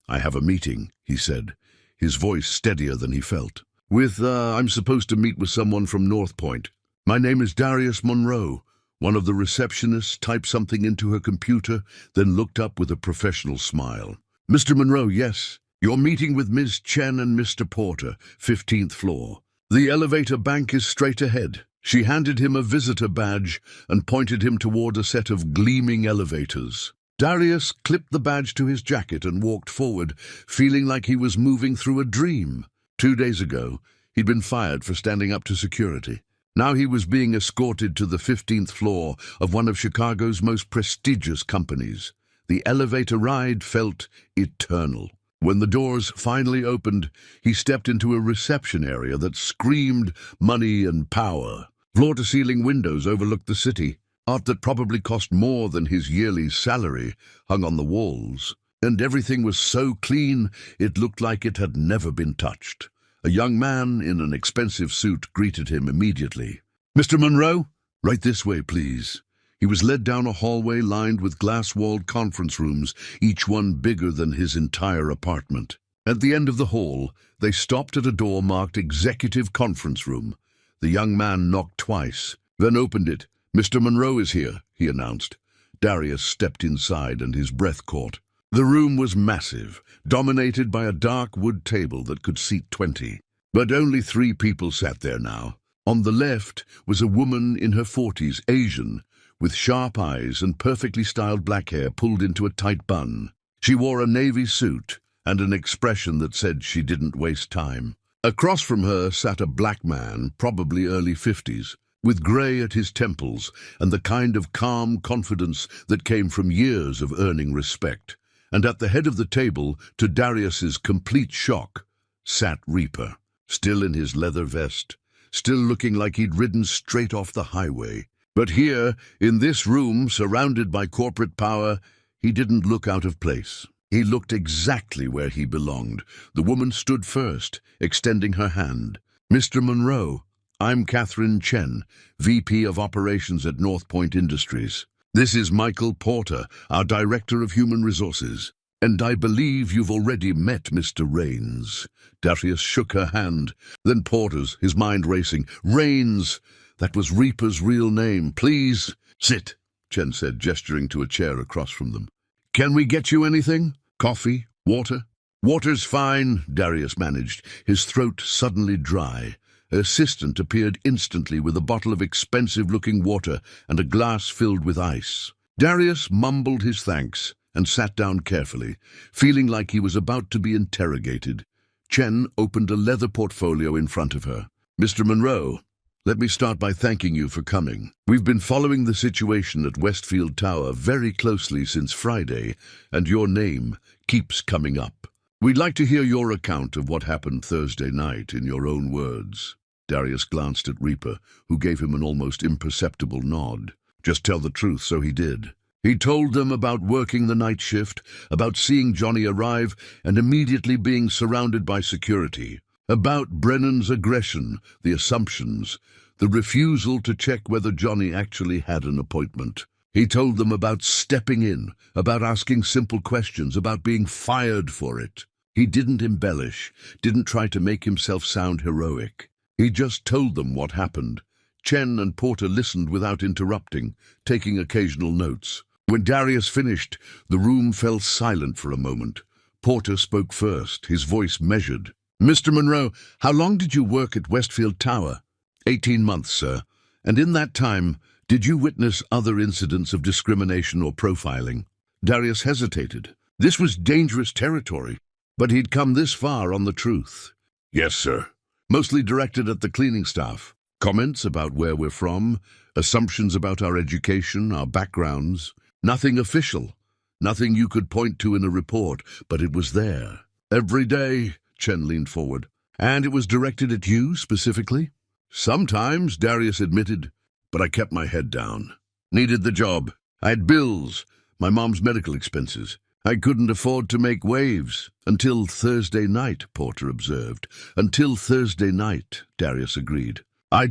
"I have a meeting," he said, his voice steadier than he felt. I'm supposed to meet with someone from North Point. My name is Darius Monroe. One of the receptionists typed something into her computer, then looked up with a professional smile. Mr. Monroe, yes. You're meeting with Ms. Chen and Mr. Porter, 15th floor. The elevator bank is straight ahead. She handed him a visitor badge and pointed him toward a set of gleaming elevators. Darius clipped the badge to his jacket and walked forward, feeling like he was moving through a dream. 2 days ago, he'd been fired for standing up to security. Now he was being escorted to the 15th floor of one of Chicago's most prestigious companies. The elevator ride felt eternal. When the doors finally opened, he stepped into a reception area that screamed money and power. Floor-to-ceiling windows overlooked the city. Art that probably cost more than his yearly salary hung on the walls. And everything was so clean, it looked like it had never been touched. A young man in an expensive suit greeted him immediately. Mr. Monroe, right this way, please. He was led down a hallway lined with glass-walled conference rooms, each one bigger than his entire apartment. At the end of the hall, they stopped at a door marked Executive Conference Room. The young man knocked twice, then opened it. Mr. Monroe is here, he announced. Darius stepped inside and his breath caught. The room was massive, dominated by a dark wood table that could seat 20. But only 3 people sat there now. On the left was a woman in her 40s, Asian, with sharp eyes and perfectly styled black hair pulled into a tight bun. She wore a navy suit and an expression that said she didn't waste time. Across from her sat a black man, probably early 50s, with grey at his temples and the kind of calm confidence that came from years of earning respect. And at the head of the table, to Darius's complete shock, sat Reaper, still in his leather vest, still looking like he'd ridden straight off the highway. But here, in this room, surrounded by corporate power, he didn't look out of place. He looked exactly where he belonged. The woman stood first, extending her hand. Mr. Monroe, I'm Catherine Chen, VP of Operations at North Point Industries. This is Michael Porter, our Director of Human Resources. And I believe you've already met Mr. Rains. Darius shook her hand, then Porter's, his mind racing. Rains! That was Reaper's real name. Please, sit, Chen said, gesturing to a chair across from them. Can we get you anything? Coffee? Water? Water's fine, Darius managed, his throat suddenly dry. Her assistant appeared instantly with a bottle of expensive-looking water and a glass filled with ice. Darius mumbled his thanks and sat down carefully, feeling like he was about to be interrogated. Chen opened a leather portfolio in front of her. Mr. Monroe, let me start by thanking you for coming. We've been following the situation at Westfield Tower very closely since Friday, and your name keeps coming up. We'd like to hear your account of what happened Thursday night in your own words. Darius glanced at Reaper, who gave him an almost imperceptible nod. Just tell the truth, so he did. He told them about working the night shift, about seeing Johnny arrive and immediately being surrounded by security, about Brennan's aggression, the assumptions, the refusal to check whether Johnny actually had an appointment. He told them about stepping in, about asking simple questions, about being fired for it. He didn't embellish, didn't try to make himself sound heroic. He just told them what happened. Chen and Porter listened without interrupting, taking occasional notes. When Darius finished, the room fell silent for a moment. Porter spoke first, his voice measured. Mr. Monroe, how long did you work at Westfield Tower? 18 months, sir. And in that time, did you witness other incidents of discrimination or profiling? Darius hesitated. This was dangerous territory, but he'd come this far on the truth. Yes, sir. Mostly directed at the cleaning staff. Comments about where we're from, assumptions about our education, our backgrounds. Nothing official, nothing you could point to in a report, but it was there. Every day, Chen leaned forward. And it was directed at you, specifically? Sometimes, Darius admitted, but I kept my head down. Needed the job. I had bills, my mom's medical expenses. I couldn't afford to make waves. Until Thursday night, Porter observed. Until Thursday night, Darius agreed. I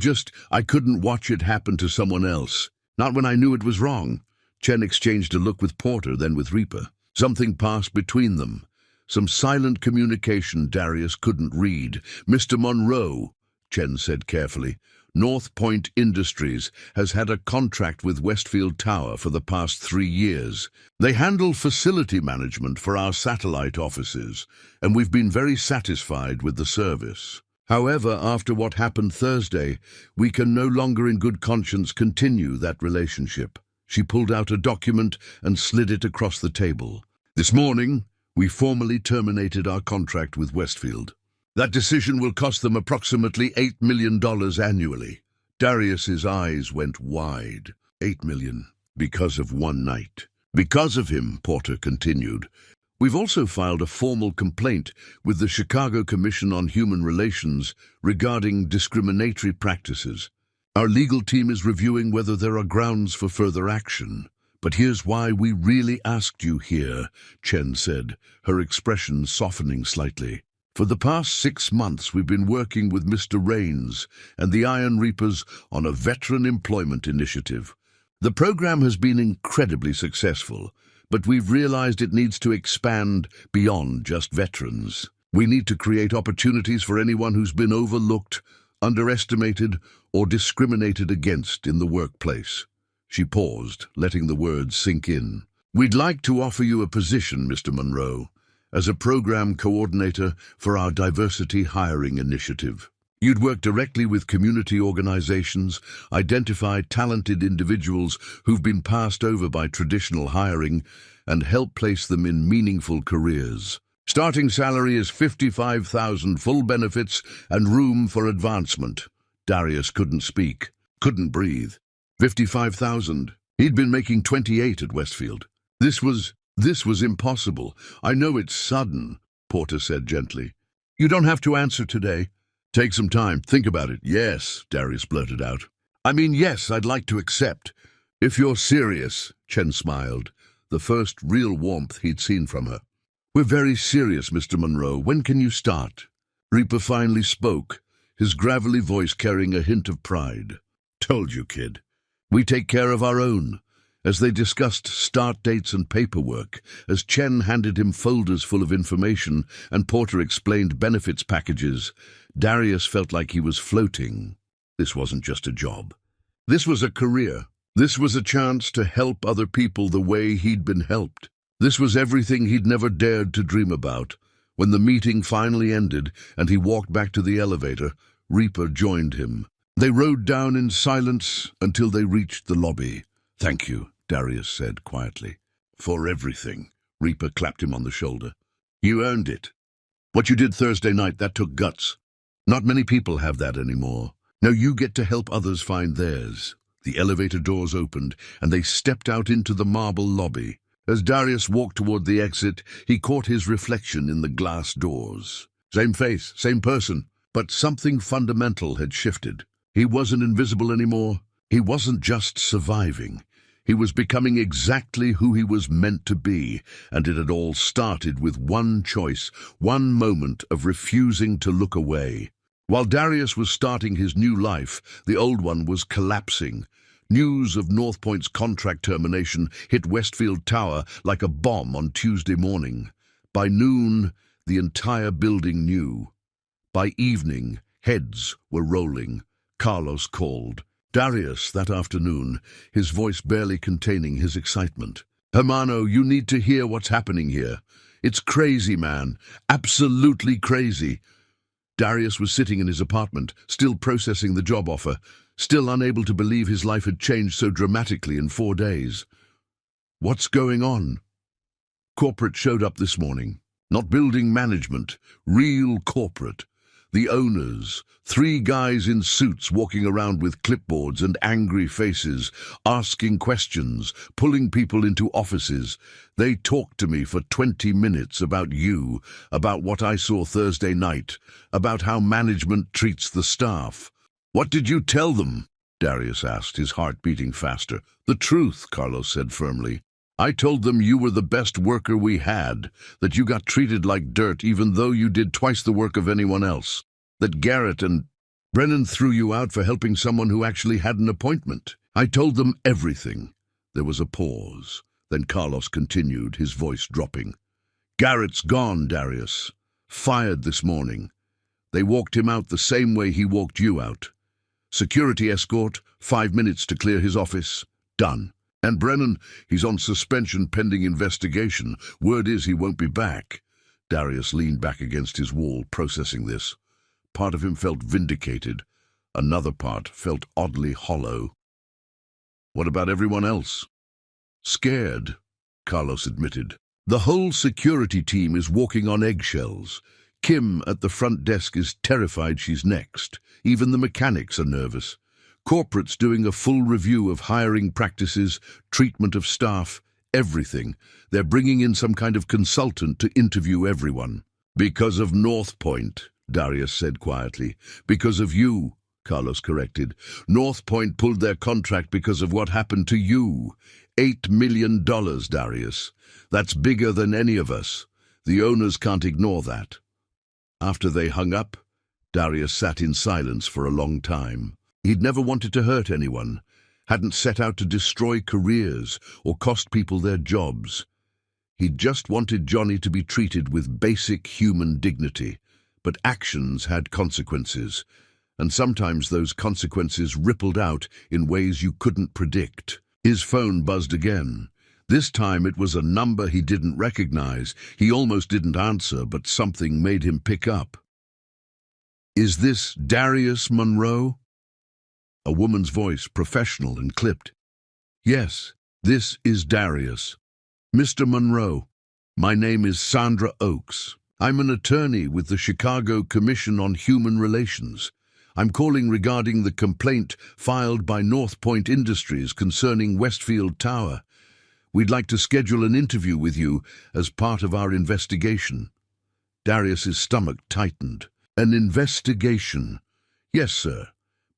couldn't watch it happen to someone else. Not when I knew it was wrong. Chen exchanged a look with Porter, then with Reaper. Something passed between them. Some silent communication Darius couldn't read. "Mr. Monroe," Chen said carefully, "North Point Industries has had a contract with Westfield Tower for the past 3 years. They handle facility management for our satellite offices, and we've been very satisfied with the service. However, after what happened Thursday, we can no longer in good conscience continue that relationship." She pulled out a document and slid it across the table. "This morning, we formally terminated our contract with Westfield. That decision will cost them approximately $8 million annually." Darius's eyes went wide. $8 million, because of one night. "Because of him," Porter continued. "We've also filed a formal complaint with the Chicago Commission on Human Relations regarding discriminatory practices. Our legal team is reviewing whether there are grounds for further action. But here's why we really asked you here," Chen said, her expression softening slightly. "For the past 6 months, we've been working with Mr. Rains and the Iron Reapers on a veteran employment initiative. The program has been incredibly successful, but we've realized it needs to expand beyond just veterans. We need to create opportunities for anyone who's been overlooked, underestimated, or discriminated against in the workplace." She paused, letting the words sink in. "We'd like to offer you a position, Mr. Monroe, as a program coordinator for our diversity hiring initiative. You'd work directly with community organizations, identify talented individuals who've been passed over by traditional hiring, and help place them in meaningful careers. Starting salary is $55,000, full benefits, and room for advancement." Darius couldn't speak, couldn't breathe. 55,000. He'd been making 28 at Westfield. This was impossible. "I know it's sudden," Porter said gently. "You don't have to answer today. Take some time, think about it." "Yes," Darius blurted out. "I mean, yes, I'd like to accept." "If you're serious," Chen smiled, the first real warmth he'd seen from her. "We're very serious, Mr. Monroe. When can you start?" Reaper finally spoke, his gravelly voice carrying a hint of pride. "Told you, kid. We take care of our own." As they discussed start dates and paperwork, as Chen handed him folders full of information and Porter explained benefits packages, Darius felt like he was floating. This wasn't just a job. This was a career. This was a chance to help other people the way he'd been helped. This was everything he'd never dared to dream about. When the meeting finally ended and he walked back to the elevator, Reaper joined him. They rode down in silence until they reached the lobby. "Thank you," Darius said quietly. "For everything." Reaper clapped him on the shoulder. "You earned it. What you did Thursday night, that took guts. Not many people have that anymore. Now you get to help others find theirs." The elevator doors opened, and they stepped out into the marble lobby. As Darius walked toward the exit, he caught his reflection in the glass doors. Same face, same person, but something fundamental had shifted. He wasn't invisible anymore. He wasn't just surviving. He was becoming exactly who he was meant to be, and it had all started with one choice, one moment of refusing to look away. While Darius was starting his new life, the old one was collapsing. News of North Point's contract termination hit Westfield Tower like a bomb on Tuesday morning. By noon, the entire building knew. By evening, heads were rolling. Carlos called. Darius, that afternoon, his voice barely containing his excitement. "Hermano, you need to hear what's happening here. It's crazy, man. Absolutely crazy." Darius was sitting in his apartment, still processing the job offer, still unable to believe his life had changed so dramatically in 4 days. "What's going on?" Corporate showed up this morning. Not building management, real corporate. The owners, 3 guys in suits walking around with clipboards and angry faces, asking questions, pulling people into offices. They talked to me for 20 minutes about you, about what I saw Thursday night, about how management treats the staff. "What did you tell them?" Darius asked, his heart beating faster. "The truth," Carlos said firmly. "I told them you were the best worker we had, that you got treated like dirt even though you did twice the work of anyone else, that Garrett and Brennan threw you out for helping someone who actually had an appointment. I told them everything." There was a pause. Then Carlos continued, his voice dropping. Garrett's gone, Darius. Fired this morning. They walked him out the same way he walked you out. Security escort, 5 minutes to clear his office. Done. And Brennan, he's on suspension pending investigation. Word is he won't be back. Darius leaned back against his wall, processing this. Part of him felt vindicated. Another part felt oddly hollow. What about everyone else? Scared, Carlos admitted. The whole security team is walking on eggshells. Kim at the front desk is terrified she's next. Even the mechanics are nervous. Corporate's doing a full review of hiring practices, treatment of staff, everything. They're bringing in some kind of consultant to interview everyone. Because of North Point, Darius said quietly. Because of you, Carlos corrected. North Point pulled their contract because of what happened to you. $8 million, Darius. That's bigger than any of us. The owners can't ignore that. After they hung up, Darius sat in silence for a long time. He'd never wanted to hurt anyone, hadn't set out to destroy careers or cost people their jobs. He'd just wanted Johnny to be treated with basic human dignity, but actions had consequences, and sometimes those consequences rippled out in ways you couldn't predict. His phone buzzed again. This time it was a number he didn't recognize. He almost didn't answer, but something made him pick up. Is this Darius Monroe? A woman's voice, professional and clipped. Yes, this is Darius. Mr. Monroe, my name is Sandra Oakes. I'm an attorney with the Chicago Commission on Human Relations. I'm calling regarding the complaint filed by North Point Industries concerning Westfield Tower. We'd like to schedule an interview with you as part of our investigation. Darius's stomach tightened. An investigation? Yes, sir.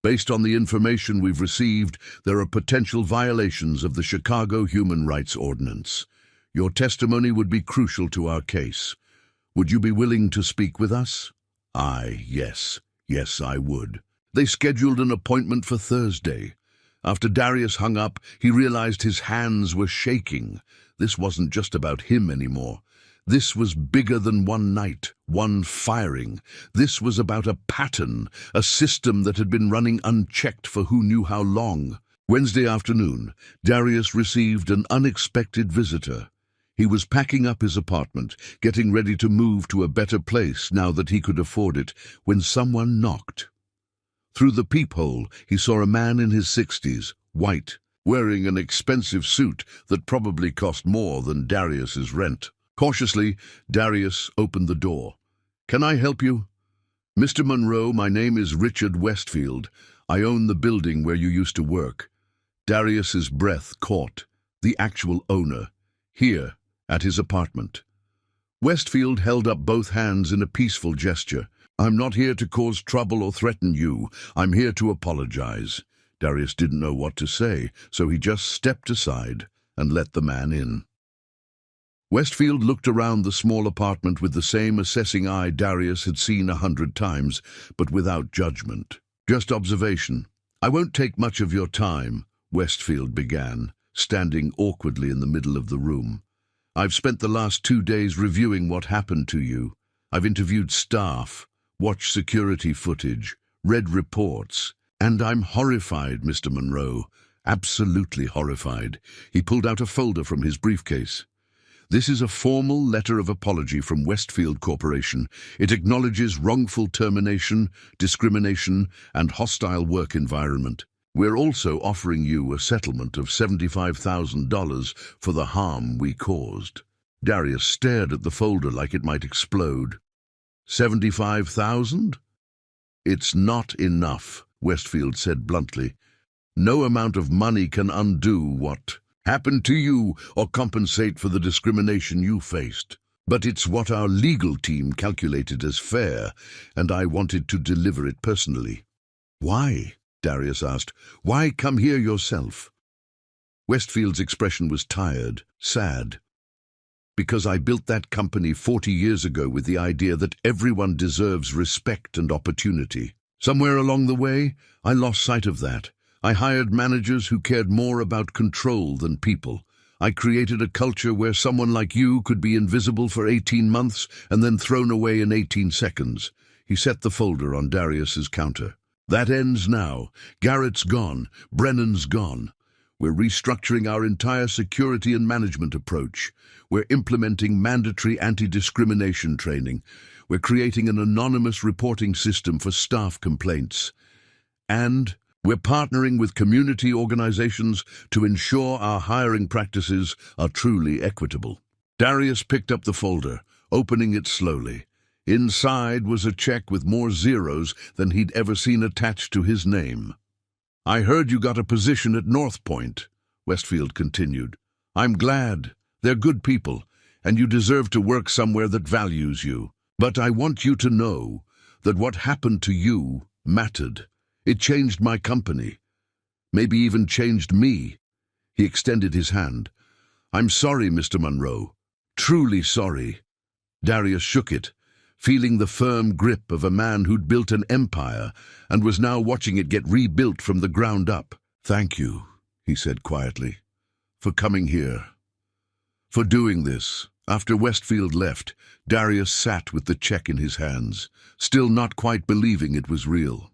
Based on the information we've received, there are potential violations of the Chicago Human Rights Ordinance. Your testimony would be crucial to our case. Would you be willing to speak with us? Yes. Yes, I would. They scheduled an appointment for Thursday. After Darius hung up, he realized his hands were shaking. This wasn't just about him anymore. This was bigger than one night, one firing. This was about a pattern, a system that had been running unchecked for who knew how long. Wednesday afternoon, Darius received an unexpected visitor. He was packing up his apartment, getting ready to move to a better place now that he could afford it, when someone knocked. Through the peephole, he saw a man in his 60s, white, wearing an expensive suit that probably cost more than Darius's rent. Cautiously, Darius opened the door. Can I help you? Mr. Monroe, my name is Richard Westfield. I own the building where you used to work. Darius's breath caught. The actual owner. Here, at his apartment. Westfield held up both hands in a peaceful gesture. I'm not here to cause trouble or threaten you. I'm here to apologize. Darius didn't know what to say, so he just stepped aside and let the man in. Westfield looked around the small apartment with the same assessing eye Darius had seen 100 times, but without judgment. Just observation. I won't take much of your time, Westfield began, standing awkwardly in the middle of the room. I've spent the last 2 days reviewing what happened to you. I've interviewed staff, watched security footage, read reports, and I'm horrified, Mr. Monroe. Absolutely horrified. He pulled out a folder from his briefcase. This is a formal letter of apology from Westfield Corporation. It acknowledges wrongful termination, discrimination, and hostile work environment. We're also offering you a settlement of $75,000 for the harm we caused. Darius stared at the folder like it might explode. 75,000? It's not enough, Westfield said bluntly. No amount of money can undo what happened to you or compensate for the discrimination you faced. But it's what our legal team calculated as fair, and I wanted to deliver it personally. Why? Darius asked. Why come here yourself? Westfield's expression was tired, sad. Because I built that company 40 years ago with the idea that everyone deserves respect and opportunity. Somewhere along the way, I lost sight of that. I hired managers who cared more about control than people. I created a culture where someone like you could be invisible for 18 months and then thrown away in 18 seconds. He set the folder on Darius's counter. That ends now. Garrett's gone. Brennan's gone. We're restructuring our entire security and management approach. We're implementing mandatory anti-discrimination training. We're creating an anonymous reporting system for staff complaints. And we're partnering with community organizations to ensure our hiring practices are truly equitable. Darius picked up the folder, opening it slowly. Inside was a check with more zeros than he'd ever seen attached to his name. I heard you got a position at North Point, Westfield continued. I'm glad. They're good people, and you deserve to work somewhere that values you. But I want you to know that what happened to you mattered. It changed my company. Maybe even changed me. He extended his hand. I'm sorry, Mr. Monroe. Truly sorry. Darius shook it, feeling the firm grip of a man who'd built an empire and was now watching it get rebuilt from the ground up. Thank you, he said quietly, for coming here. For doing this. After Westfield left, Darius sat with the check in his hands, still not quite believing it was real.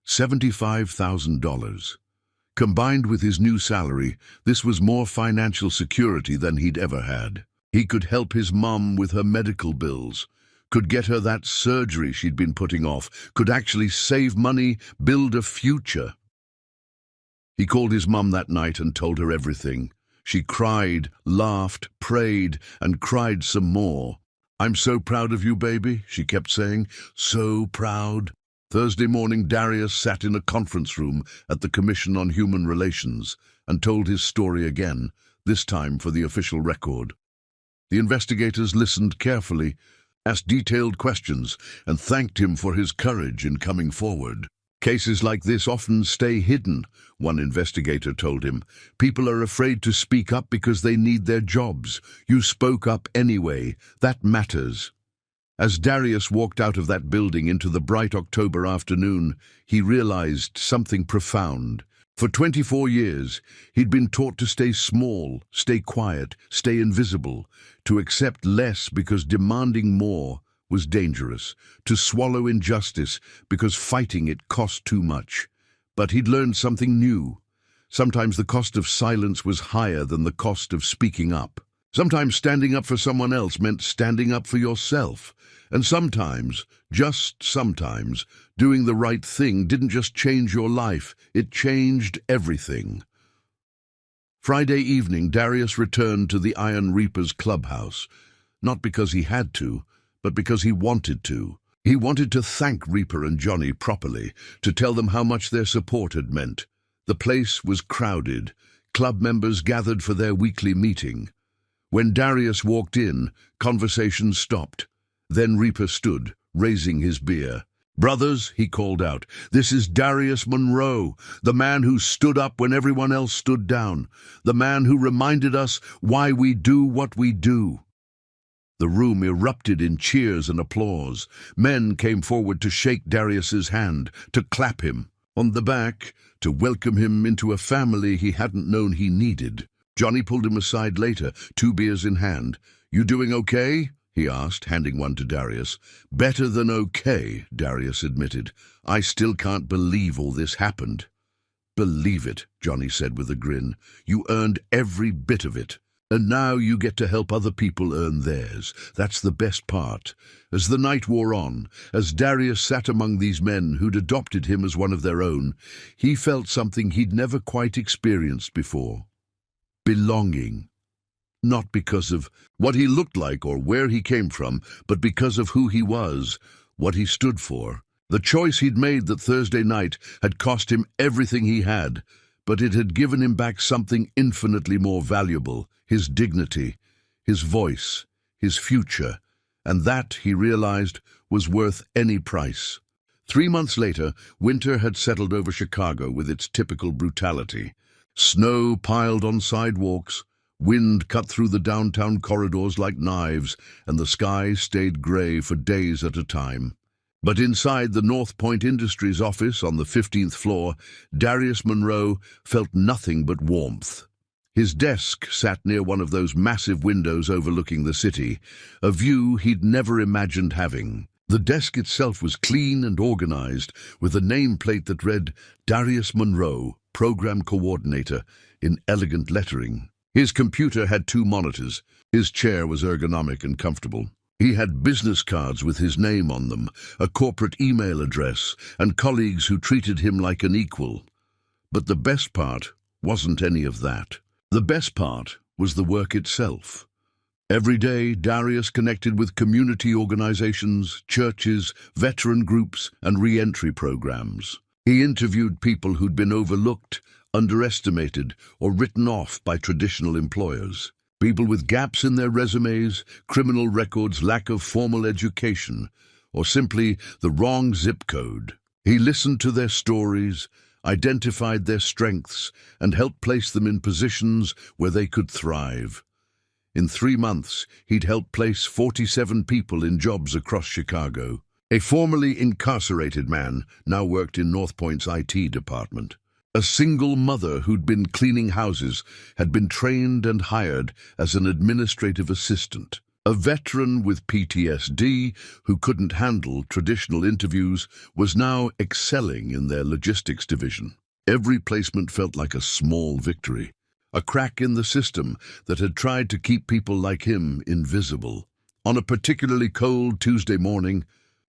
$75,000. Combined with his new salary, this was more financial security than he'd ever had. He could help his mum with her medical bills, could get her that surgery she'd been putting off, could actually save money, build a future. He called his mum that night and told her everything. She cried, laughed, prayed, and cried some more. I'm so proud of you, baby, she kept saying. So proud. Thursday morning, Darius sat in a conference room at the Commission on Human Relations and told his story again, this time for the official record. The investigators listened carefully, asked detailed questions, and thanked him for his courage in coming forward. Cases like this often stay hidden, one investigator told him. People are afraid to speak up because they need their jobs. You spoke up anyway. That matters. As Darius walked out of that building into the bright October afternoon, he realized something profound. For 24 years, he'd been taught to stay small, stay quiet, stay invisible, to accept less because demanding more was dangerous, to swallow injustice because fighting it cost too much. But he'd learned something new. Sometimes the cost of silence was higher than the cost of speaking up. Sometimes standing up for someone else meant standing up for yourself. And sometimes, just sometimes, doing the right thing didn't just change your life, it changed everything. Friday evening, Darius returned to the Iron Reaper's clubhouse, not because he had to, but because he wanted to. He wanted to thank Reaper and Johnny properly, to tell them how much their support had meant. The place was crowded. Club members gathered for their weekly meeting. When Darius walked in, conversation stopped. Then Reaper stood, raising his beer. Brothers, he called out, this is Darius Monroe, the man who stood up when everyone else stood down, the man who reminded us why we do what we do. The room erupted in cheers and applause. Men came forward to shake Darius's hand, to clap him on the back, to welcome him into a family he hadn't known he needed. Johnny pulled him aside later, 2 beers in hand. You doing okay? He asked, handing one to Darius. Better than okay, Darius admitted. I still can't believe all this happened. Believe it, Johnny said with a grin. You earned every bit of it. And now you get to help other people earn theirs. That's the best part. As the night wore on, as Darius sat among these men who'd adopted him as one of their own, he felt something he'd never quite experienced before. Belonging. Not because of what he looked like or where he came from, but because of who he was, what he stood for. The choice he'd made that Thursday night had cost him everything he had, but it had given him back something infinitely more valuable, his dignity, his voice, his future, and that, he realized, was worth any price. 3 months later, winter had settled over Chicago with its typical brutality. Snow piled on sidewalks, wind cut through the downtown corridors like knives, and the sky stayed gray for days at a time. But inside the North Point Industries office on the 15th floor, Darius Monroe felt nothing but warmth. His desk sat near one of those massive windows overlooking the city, a view he'd never imagined having. The desk itself was clean and organized, with a nameplate that read Darius Monroe, Program Coordinator, in elegant lettering. His computer had 2 monitors. His chair was ergonomic and comfortable. He had business cards with his name on them, a corporate email address, and colleagues who treated him like an equal. But the best part wasn't any of that. The best part was the work itself. Every day, Darius connected with community organizations, churches, veteran groups, and re-entry programs. He interviewed people who'd been overlooked, underestimated, or written off by traditional employers. People with gaps in their resumes, criminal records, lack of formal education, or simply the wrong zip code. He listened to their stories, identified their strengths, and helped place them in positions where they could thrive. In 3 months, he'd helped place 47 people in jobs across Chicago. A formerly incarcerated man now worked in North Point's IT department. A single mother who'd been cleaning houses had been trained and hired as an administrative assistant. A veteran with PTSD who couldn't handle traditional interviews was now excelling in their logistics division. Every placement felt like a small victory, a crack in the system that had tried to keep people like him invisible. On a particularly cold Tuesday morning,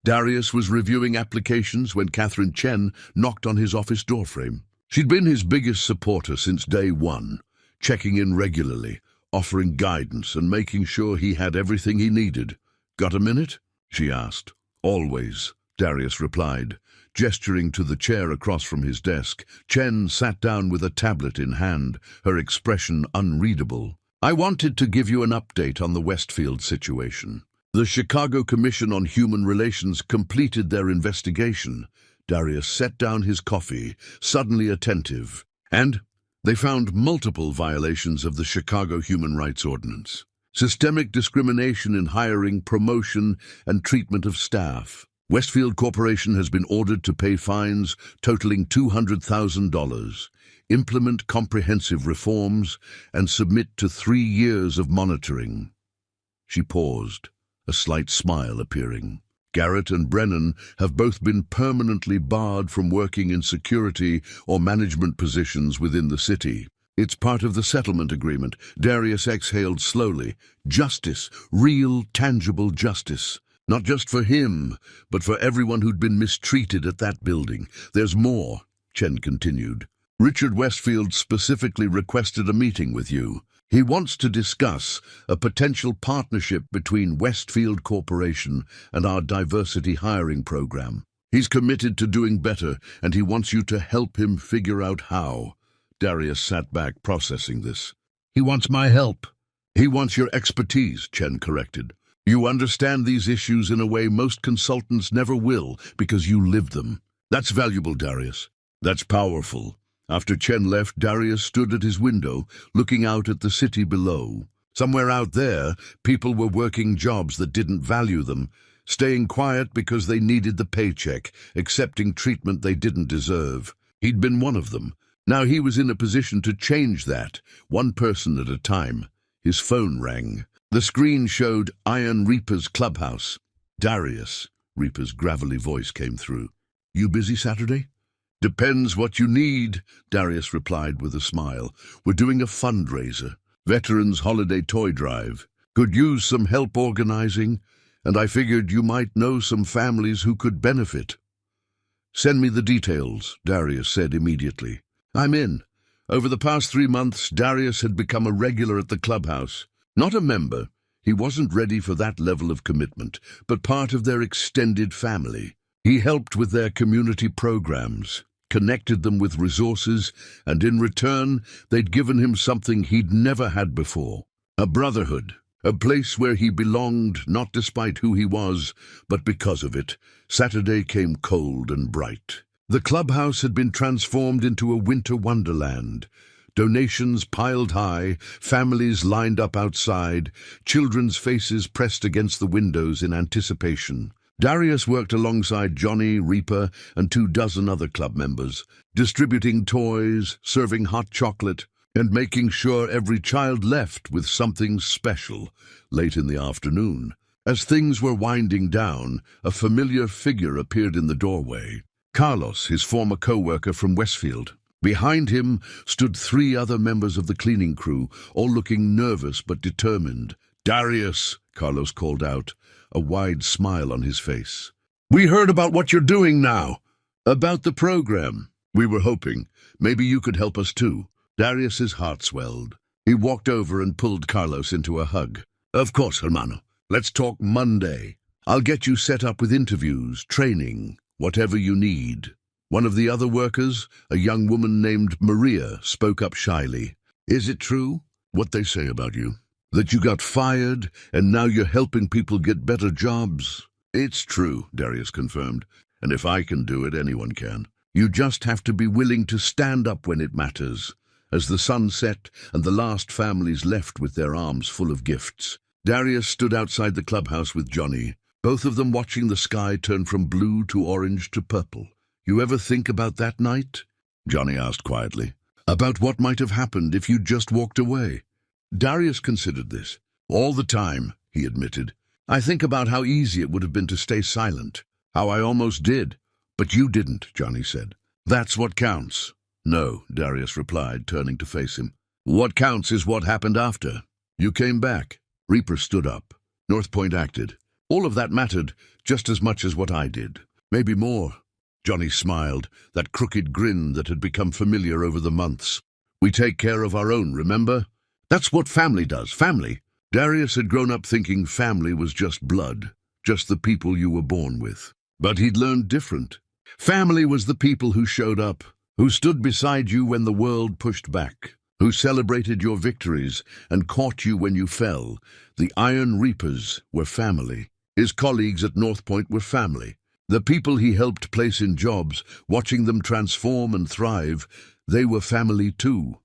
Darius was reviewing applications when Catherine Chen knocked on his office doorframe. She'd been his biggest supporter since day one, checking in regularly, offering guidance and making sure he had everything he needed. "Got a minute?" she asked. "Always," Darius replied, gesturing to the chair across from his desk. Chen sat down with a tablet in hand, her expression unreadable. "I wanted to give you an update on the Westfield situation. The Chicago Commission on Human Relations completed their investigation." Darius set down his coffee, suddenly attentive. "And they found multiple violations of the Chicago Human Rights Ordinance. Systemic discrimination in hiring, promotion, and treatment of staff. Westfield Corporation has been ordered to pay fines totaling $200,000, implement comprehensive reforms, and submit to 3 years of monitoring." She paused, a slight smile appearing. "Garrett and Brennan have both been permanently barred from working in security or management positions within the city. It's part of the settlement agreement." Darius exhaled slowly. Justice, real, tangible justice. Not just for him, but for everyone who'd been mistreated at that building. "There's more," Chen continued. "Richard Westfield specifically requested a meeting with you. He wants to discuss a potential partnership between Westfield Corporation and our diversity hiring program. He's committed to doing better, and he wants you to help him figure out how." Darius sat back, processing this. "He wants my help." "He wants your expertise," Chen corrected. "You understand these issues in a way most consultants never will, because you live them. That's valuable, Darius. That's powerful." After Chen left, Darius stood at his window, looking out at the city below. Somewhere out there, people were working jobs that didn't value them, staying quiet because they needed the paycheck, accepting treatment they didn't deserve. He'd been one of them. Now he was in a position to change that, one person at a time. His phone rang. The screen showed Iron Reaper's clubhouse. "Darius," Reaper's gravelly voice came through. "You busy Saturday?" "Depends what you need," Darius replied with a smile. "We're doing a fundraiser, Veterans Holiday Toy Drive. Could use some help organizing, and I figured you might know some families who could benefit." "Send me the details," Darius said immediately. "I'm in." Over the past 3 months, Darius had become a regular at the clubhouse. Not a member. He wasn't ready for that level of commitment, but part of their extended family. He helped with their community programs, connected them with resources, and in return, they'd given him something he'd never had before. A brotherhood, a place where he belonged, not despite who he was, but because of it. Saturday came cold and bright. The clubhouse had been transformed into a winter wonderland. Donations piled high, families lined up outside, children's faces pressed against the windows in anticipation. Darius worked alongside Johnny, Reaper, and 24 other club members, distributing toys, serving hot chocolate. and making sure every child left with something special late in the afternoon. As things were winding down, a familiar figure appeared in the doorway. Carlos, his former co-worker from Westfield. Behind him stood 3 other members of the cleaning crew, all looking nervous but determined. "Darius," Carlos called out, a wide smile on his face. "We heard about what you're doing now." "About the program. We were hoping. Maybe you could help us too." Darius's heart swelled. He walked over and pulled Carlos into a hug. "Of course, hermano. Let's talk Monday. I'll get you set up with interviews, training, whatever you need." One of the other workers, a young woman named Maria, spoke up shyly. "Is it true, what they say about you? That you got fired and now you're helping people get better jobs?" "It's true," Darius confirmed. "And if I can do it, anyone can. You just have to be willing to stand up when it matters." As the sun set and the last families left with their arms full of gifts, Darius stood outside the clubhouse with Johnny, both of them watching the sky turn from blue to orange to purple. "You ever think about that night?" Johnny asked quietly. "About what might have happened if you'd just walked away?" Darius considered this. "All the time," he admitted. "I think about how easy it would have been to stay silent, how I almost did. But you didn't," Johnny said. "That's what counts." "No," Darius replied, turning to face him. "What counts is what happened after. You came back. Reaper stood up. North Point acted. All of that mattered just as much as what I did. Maybe more." Johnny smiled, that crooked grin that had become familiar over the months. "We take care of our own, remember? That's what family does, family." Darius had grown up thinking family was just blood, just the people you were born with. But he'd learned different. Family was the people who showed up, who stood beside you when the world pushed back, who celebrated your victories and caught you when you fell. The Iron Reapers were family. His colleagues at North Point were family. The people he helped place in jobs, watching them transform and thrive, they were family too.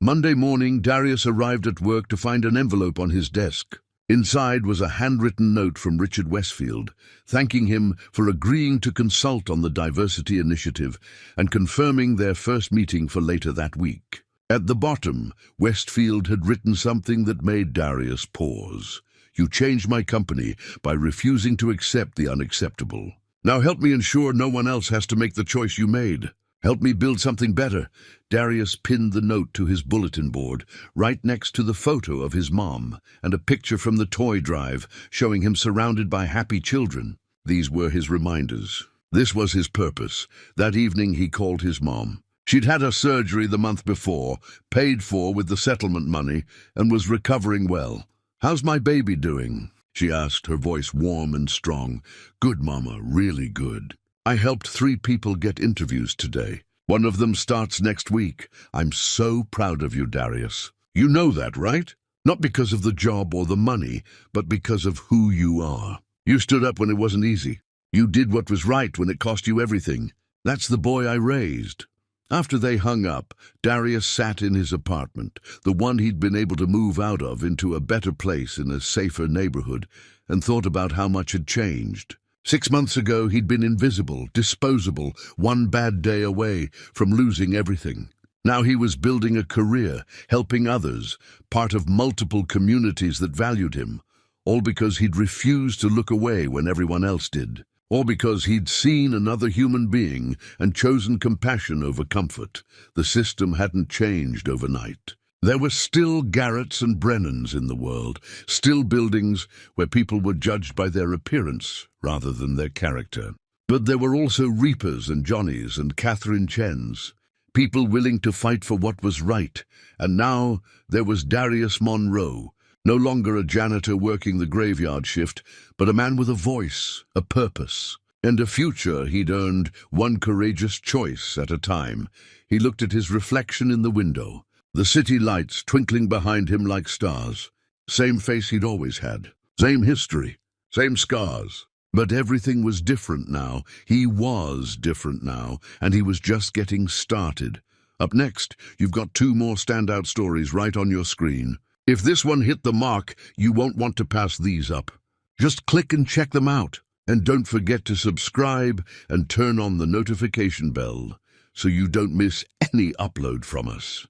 Monday morning, Darius arrived at work to find an envelope on his desk. Inside was a handwritten note from Richard Westfield, thanking him for agreeing to consult on the diversity initiative and confirming their first meeting for later that week. At the bottom, Westfield had written something that made Darius pause. "You changed my company by refusing to accept the unacceptable. Now help me ensure no one else has to make the choice you made. Help me build something better." Darius pinned the note to his bulletin board, right next to the photo of his mom and a picture from the toy drive showing him surrounded by happy children. These were his reminders. This was his purpose. That evening he called his mom. She'd had her surgery the month before, paid for with the settlement money, and was recovering well. "How's my baby doing?" she asked, her voice warm and strong. "Good, Mama, really good. I helped 3 people get interviews today. One of them starts next week. I'm so proud of you, Darius. You know that, right? Not because of the job or the money, but because of who you are. You stood up when it wasn't easy. You did what was right when it cost you everything. That's the boy I raised." After they hung up, Darius sat in his apartment, the one he'd been able to move out of into a better place in a safer neighborhood, and thought about how much had changed. 6 months ago, he'd been invisible, disposable, one bad day away from losing everything. Now he was building a career, helping others, part of multiple communities that valued him, all because he'd refused to look away when everyone else did. All because he'd seen another human being and chosen compassion over comfort. The system hadn't changed overnight. There were still Garretts and Brennans in the world, still buildings where people were judged by their appearance rather than their character. But there were also Reapers and Johnnies and Catherine Chens, people willing to fight for what was right. And now there was Darius Monroe, no longer a janitor working the graveyard shift, but a man with a voice, a purpose, and a future he'd earned one courageous choice at a time. He looked at his reflection in the window, the city lights twinkling behind him like stars. Same face he'd always had, same history, same scars. But everything was different now. He was different now, and he was just getting started. Up next, you've got 2 more standout stories right on your screen. If this one hit the mark, you won't want to pass these up. Just click and check them out. And don't forget to subscribe and turn on the notification bell so you don't miss any upload from us.